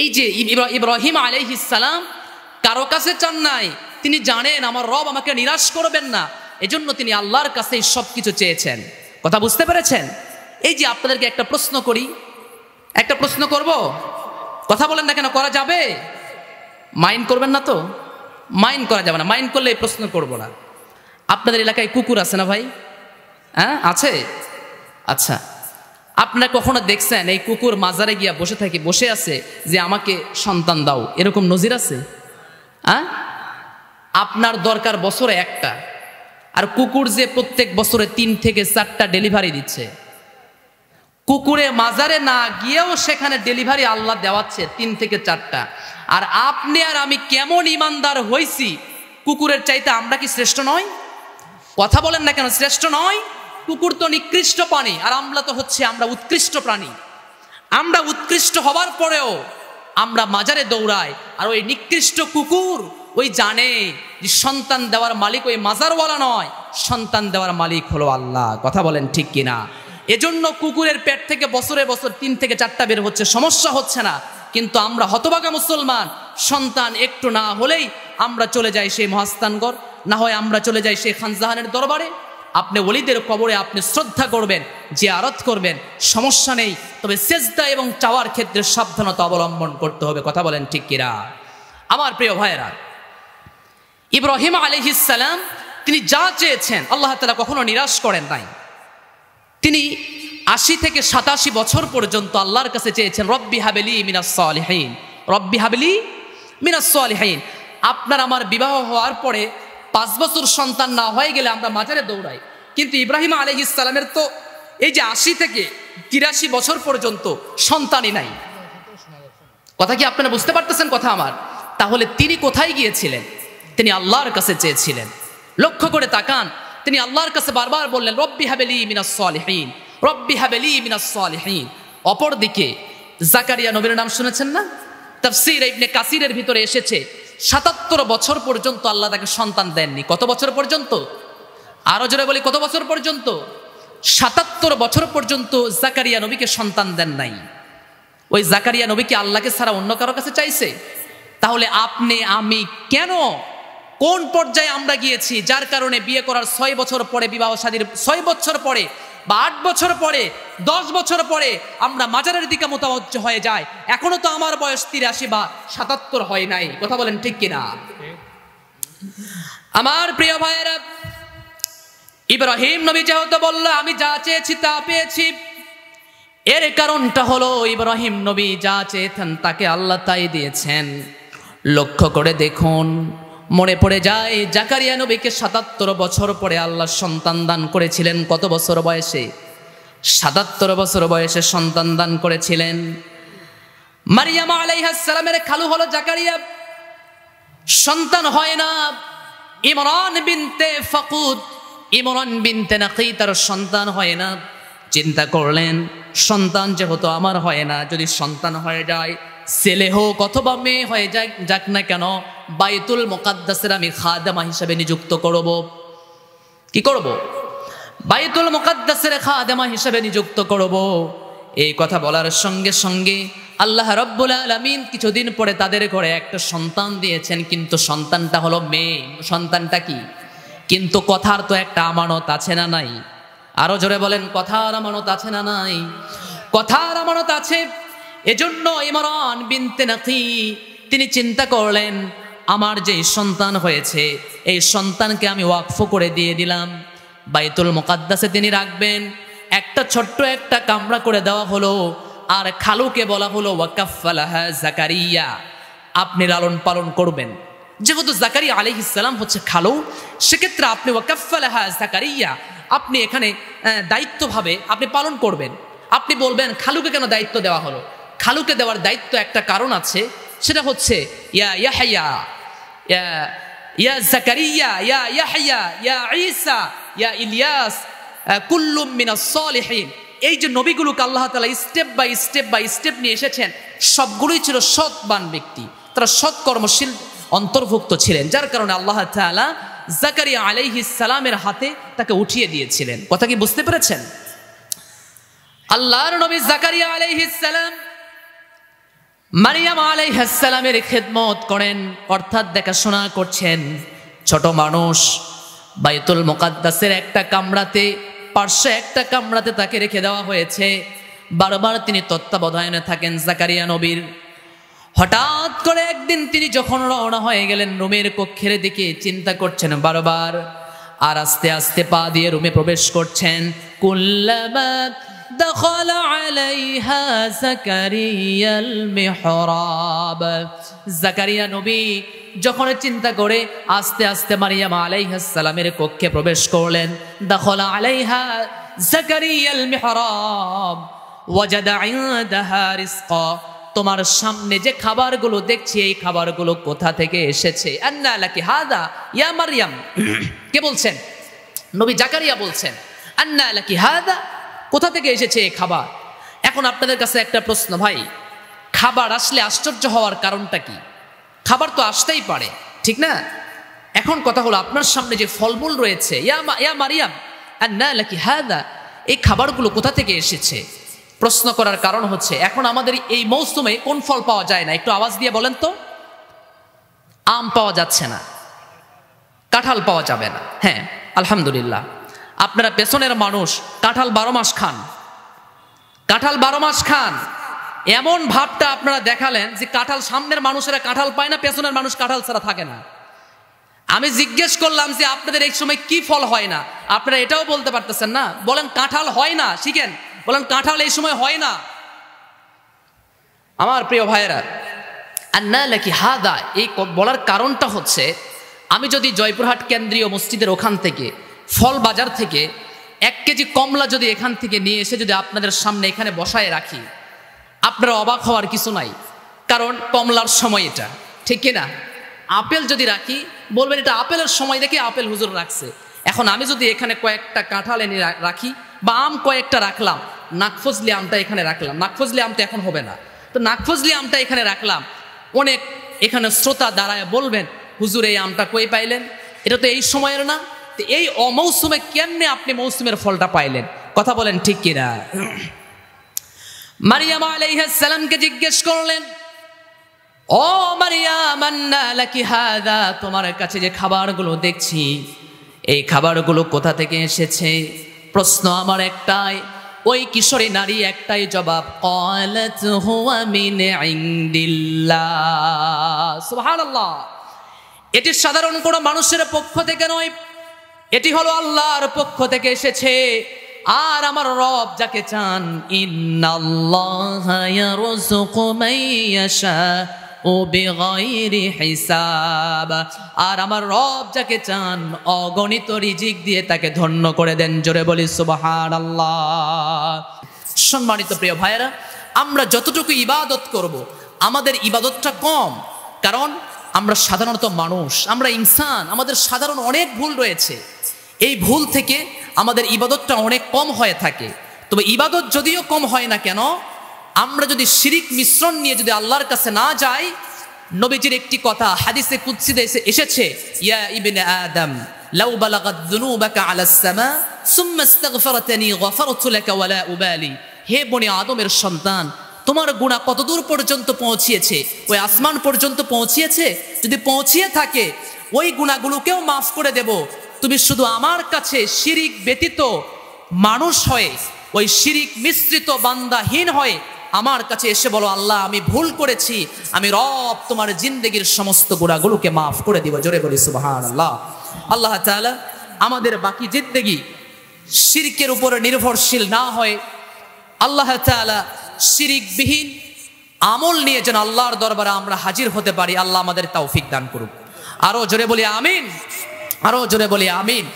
এই যে ইব্রাহিম আলাইহিস সালাম কারো কাছে চান নাই, তিনি জানেন আমার রব আমাকে নিরাশ করবেন না, এজন্য তিনি আল্লাহর কাছে সব কিছু চেয়েছেন। কথা বুঝতে পেরেছেন? এই যে আপনাদেরকে একটা প্রশ্ন করি, একটা প্রশ্ন করব, কথা বলেন না কেন? করা যাবে? মাইন্ড করবেন না তো? মাইন্ড করা যাবে না, মাইন্ড করলে এই প্রশ্ন করব না। আপনাদের এলাকায় কুকুর আছে না ভাই? হ্যাঁ, আছে। আচ্ছা, আপনারা কখনো দেখছেন এই কুকুর মাজারে গিয়া বসে আছে যে আমাকে সন্তান দাও, এরকম নজির আছে? হ্যাঁ, আপনার দরকার বছরে একটা, আর কুকুর যে প্রত্যেক বছরে 3 থেকে 4টা ডেলিভারি দিচ্ছে। কুকুরে মাজারে না গিয়েও সেখানে ডেলিভারি আল্লাহ দেওয়াচ্ছে 3 থেকে 4টা। আর আপনি আর আমি কেমন ইমানদার হইছি, কুকুরের চাইতে আমরা কি শ্রেষ্ঠ নয়? কথা বলেন না কেন, শ্রেষ্ঠ নয়? কুকুর তো নিকৃষ্ট প্রাণী, আর আমরা উৎকৃষ্ট প্রাণী। আমরা উৎকৃষ্ট হবার পরেও আমরা মাজারে দৌড়াই, আর ওই নিকৃষ্ট কুকুর ওই জানে যে সন্তান দেওয়ার মালিক ওই মাজারওয়ালা নয়, সন্তান দেওয়ার মালিক হলো আল্লাহ। কথা বলেন ঠিক কিনা? এজন্য কুকুরের পেট থেকে বছরে বছর 3 থেকে 4টা বের হচ্ছে, সমস্যা হচ্ছে না। কিন্তু আমরা হতভাগা মুসলমান, সন্তান একটু না হলেই আমরা চলে যাই সেই মহাস্থানগড়, না হয় আমরা চলে যাই সেই খানজাহানের দরবারে। আপনি ওলিদের কবরে আপনি শ্রদ্ধা করবেন, জিয়ারত করবেন, সমস্যা নেই, তবে সেজদা এবং চাওয়ার ক্ষেত্রে সাবধানতা অবলম্বন করতে হবে। কথা বলেন ঠিক কিনা? আমার প্রিয় ভাইয়েরা, ইব্রাহিম আলাইহিস সালাম তিনি যা চেয়েছেন আল্লাহ তাআলা কখনো নিরাশ করেন নাই। তিনি 80 থেকে 87 বছর পর্যন্ত আল্লাহর কাছে চেয়েছেন রব্বি হাবলি মিনাস সালিহিন, রব্বি হাবলি মিনাস সালিহিন। আপনার আমার বিবাহ হওয়ার পরে 5 বছর সন্তান না হয়ে গেলে আমরা মাজারে দৌড়াই, কিন্তু ইব্রাহিম আলাইহিস সালামের তো এই যে 80 থেকে 83 বছর পর্যন্ত সন্তানই নাই। কথা কি আপনারা বুঝতে পারতেছেন কথা আমার? তাহলে তিনি কোথায় গিয়েছিলেন? তিনি আল্লাহর কাছে চেয়েছিলেন। লক্ষ্য করে তাকান, তিনি আল্লাহর কাছে বারবার বললেন রব্বি হাবলি মিনাস সালিহিন, রব্বি হাবলি মিনাস সালিহিন। অপরদিকে জাকারিয়া নবীর নাম শুনেছেন না? তাফসীর ইবনে কাসিরের ভিতরে এসেছে 77 বছর পর্যন্ত আল্লাহ তাকে সন্তান দেননি। কত বছর পর্যন্ত? আরো জোরে বলি, কত বছর পর্যন্ত? 77 বছর পর্যন্ত জাকারিয়া নবীকে সন্তান দেন নাই। ওই জাকারিয়া নবীকে আল্লাহকে ছাড়া অন্য কারো কাছে চাইছে? তাহলে আপনি আমি কেন, কোন পর্যায়ে আমরা গিয়েছি যার কারণে বিয়ে করার 6 বছর পরে, বিবাহ শাদীর 6 বছর পরে বা 8 বছর পরে, 10 বছর পরে আমরা মাজারের দিকে মোতাবজ্জ হয়ে যাই? এখনো তো আমার বয়স 83 বা 77 হয় নাই। কথা বলেন ঠিক কিনা? আমার প্রিয় ভাইয়েরা, ইব্রাহিম নবী যেহেতু বলল আমি যা চেয়েছি তা পেয়েছি, এর কারণটা হলো ইব্রাহিম নবী যা চেয়েছেন তাকে আল্লাহ তাই দিয়েছেন। লক্ষ্য করে দেখুন, মনে পড়ে যায় জাকারিয়া নবীকে 77 বছর পরে আল্লাহ সন্তান দান করেছিলেন। কত বছর বয়সে? 77 বছর বয়সে সন্তান দান করেছিলেন। মারিয়াম আলাইহিস সালামের খালু হলো জাকারিয়া, সন্তান হয় না। ইমরান বিনতে ফাকুদ, ইমরান বিনতে নাকি, তার সন্তান হয় না। চিন্তা করলেন সন্তান যেহেতু আমার হয় না, যদি সন্তান হয়ে যায়, ছেলে হোক অথবা মেয়ে হয়ে যাক না কেন, বাইতুল মুকাদ্দাসের আমি খাদেমা হিসেবে নিযুক্ত করব। কি করব? বাইতুল মুকাদ্দাসের খাদেমা হিসেবে নিযুক্ত করব। এই কথা বলার সঙ্গে সঙ্গে আল্লাহ রাব্বুল আলামিন কিছুদিন পরে তাদের ঘরে একটা সন্তান দিয়েছেন, কিন্তু সন্তানটা হলো মেয়ে। সন্তানটা কি? কিন্তু কথার তো একটা আমানত আছে না নাই? আরো জোরে বলেন, কথার আমানত আছে না নাই? কথার আমানত আছে। এজন্য ইমরান বিনতে নাকি তিনি চিন্তা করলেন আমার যে সন্তান হয়েছে এই সন্তানকে আমি ওয়াকফ করে দিয়ে দিলাম, বাইতুল মুকাদ্দাসে তিনি রাখবেন। একটা ছোট্ট একটা কামরা করে দেওয়া হলো, আর খালুকে বলা হলো ওয়াকাফালাহা জাকারিয়া, আপনি লালন পালন করবেন। যেহেতু জাকারিয়া আলাইহিস সালাম হচ্ছে খালু, সেক্ষেত্রে আপনি ওয়াকাফালাহা জাকারিয়া, আপনি এখানে দায়িত্বভাবে আপনি পালন করবেন। আপনি বলবেন খালুকে কেন দায়িত্ব দেওয়া হলো? খালুকে দেওয়ার দায়িত্ব একটা কারণ আছে, সেটা হচ্ছে ইয়া ইয়াহইয়া, ইয়া জাকারিয়া, ইয়া ইয়াহইয়া, ইয়া ঈসা, ইয়া ইলিয়াস, কুল্লুম মিনাস সালিহিন। এই যে নবীগুলোকে আল্লাহ তাআলা স্টেপ বাই স্টেপ নিয়ে এসেছেন, সবগুলোই ছিল সৎবান ব্যক্তি, তারা সৎকর্মশীল অন্তর্ভুক্ত ছিলেন, যার কারণে আল্লাহ তাআলা জাকারিয়া আলাইহিস সালামের হাতে তাকে উঠিয়ে দিয়েছিলেন। কথা কি বুঝতে পেরেছেন? আল্লাহর নবী জাকারিয়া আলাইহিস সালাম মারিয়াম আলাইহিস সালামের খেদমত করেন, অর্থাৎ দেখাশোনা করছেন। ছোট মানুষ, বাইতুল মুকাদ্দাসের একটা কামরাতে, পার্শ্বে একটা কামরাতে তাকে রেখে দেওয়া হয়েছে। বারবার তিনি তত্ত্বাবধানে থাকেন জাকারিয়া নবীর। হঠাৎ করে একদিন তিনি যখন রওনা হয়ে গেলেন রুমের কক্ষের দিকে, চিন্তা করছেন বারবার আর আস্তে আস্তে পা দিয়ে রুমে প্রবেশ করছেন। কুল্লামা দখল আলাইহা জাকারিয়াল মিহরাব, জাকারিয়া নবী যখন চিন্তা করে আস্তে আস্তে মারিয়াম আলাইহিস সালামের কক্ষে প্রবেশ করলেন। দখল আলাইহা জাকারিয়াল মিহরাব ওয়াজাদা ইনদাহা রিজকা, তোমার সামনে যে খাবারগুলো দেখছি এই খাবারগুলো কোথা থেকে এসেছে? আন্না লাকি হাদা ইয়া মারইয়াম, কে বলছেন? নবী জাকারিয়া বলছেন আন্না লাকি হাদা, কোথা থেকে এসেছে এই খাবার? এখন আপনাদের কাছে একটা প্রশ্ন, ভাই খাবার আসলে আশ্চর্য হওয়ার কারণটা কি? খাবার তো আসতেই পারে, ঠিক না? এখন কথা হলো আপনার সামনে যে ফলমূল রয়েছে, ইয়া মারইয়াম আন্না লাকি হাদা, এই খাবারগুলো কোথা থেকে এসেছে? প্রশ্ন করার কারণ হচ্ছে এখন আমাদের এই মৌসুমে কোন ফল পাওয়া যায় না? একটু আওয়াজ দিয়ে বলেন তো। আম পাওয়া যাচ্ছে না, কাঁঠাল পাওয়া যাবে না। হ্যাঁ আলহামদুলিল্লাহ, আপনারা পেছনের মানুষ কাঁঠাল 12 মাস খান, কাঁঠাল 12 মাস খান। এমন ভাবটা আপনারা দেখালেন যে কাঁঠাল, সামনের মানুষেরা কাঁঠাল পায় না, পেছনের মানুষ কাঁঠাল ছাড়া থাকে না। আমি জিজ্ঞেস করলাম যে আপনাদের এই সময় কি ফল হয় না? আপনারা এটাও বলতে পারতেছেন না। বলেন কাঁঠাল হয় না, শিখেন, বলেন কাঁঠাল এই সময় হয় না। আমার প্রিয় ভাইয়েরা, আন্না লাকি হাদা, এই বলার কারণটা হচ্ছে আমি যদি জয়পুরহাট কেন্দ্রীয় মসজিদের ওখান থেকে ফল বাজার থেকে 1 কেজি কমলা যদি এখান থেকে নিয়ে এসে যদি আপনাদের সামনে এখানে বসায় রাখি, আপনারা অবাক হওয়ার কিছু নাই, কারণ কমলার সময় এটা, ঠিক কিনা? আপেল যদি রাখি বলবেন এটা আপেলের সময় দেখে আপেল হুজুর রাখছে। এখন আমি যদি এখানে কয়েকটা কাঁঠাল এনে রাখি বা আম কয়েকটা রাখলাম, নাকফজলি আমটা এখানে রাখলাম, নাকফজলি আমটা এখন হবে না, তো নাকফজলি আমটা এখানে রাখলাম, অনেক এখানে শ্রোতা দাঁড়ায় বলবেন হুজুর এই আমটা কই পাইলেন? এটা তো এই সময়ের না, তো এই অমৌসুমে কেমনে আপনি মৌসুমের ফলটা পাইলেন? কথা বলেন ঠিক কিনা? মারিয়াম আলাইহিস সালামকে জিজ্ঞেস করলেন, ও মারিয়াম আন্না লাকি হাদা, তোমার কাছে যে খাবারগুলো দেখছি এই খাবারগুলো কোথা থেকে এসেছে? প্রশ্ন আমার একটাই, ওই কিশোরী নারী একটাই জবাব, ক্বালাত হুয়া মিন ইনদিল্লাহ। সুবহানাল্লাহ, এটি সাধারণ কোনো মানুষের পক্ষ থেকে নয়, এটি হলো আল্লাহর পক্ষ থেকে এসেছে। আর আমার রব যাকে চান, ইন্নাল্লাহা ইয়ারযুকু মান ইয়াশাউ বিগাইরি হিসাব, আর আমার রব যাকে চান অগণিত রিজিক দিয়ে তাকে ধন্য করে দেন। জোরে বলি সুবহানাল্লাহ। সম্মানিত প্রিয় ভাইয়েরা, আমরা যতটুকু ইবাদত করব আমাদের ইবাদতটা কম, কারণ আমরা সাধারণত মানুষ, আমরা ইনসান, আমাদের সাধারণ অনেক ভুল রয়েছে। এই ভুল থেকে আমাদের ইবাদতটা অনেক কম হয়ে থাকে। তবে ইবাদত যদিও কম হয় না কেন, আমরা যদি শিরিক মিশ্রণ নিয়ে যদি আল্লাহর কাছে না যাই, নবীজির একটি কথা হাদিসে কুদসিতে এসেছে, ইয়া ইবনে আদম লাউ বালাগাত যুনুবাকা আলাস সামা সুম্মা ইস্তাগফারতানি গফারতু লাকা ওয়ালা উবালি, হে বনি আদমের সন্তান, তোমার গুনাহ কতদূর পর্যন্ত পৌঁছিয়েছে? ওই আসমান পর্যন্ত পৌঁছিয়েছে? যদি পৌঁছিয়ে থাকে ওই গুনাহগুলোকেও মাফ করে দেব। তুমি শুধু আমার কাছে শিরিক ব্যতীত মানুষ হয়ে, ওই শিরিক মিশ্রিত বান্দাহীন হয়ে আমার কাছে এসে বলো, আল্লাহ আমি ভুল করেছি, আমি রব তোমার জিন্দেগির সমস্ত গুনাহগুলোকে মাফ করে দিব। জোরে বলি সুবহানাল্লাহ। আল্লাহ তাআলা আমাদের বাকি জিন্দেগি শিরকের উপরে নির্ভরশীল না হয় আল্লাহ তাআলা শিরিকবিহীন আমল নিয়ে যেন আল্লাহর দরবারে আমরা হাজির হতে পারি। আল্লাহ আমাদের তৌফিক দান করুক। আরো জোরে বলি আমিন, আরো জোরে বলি আমিন।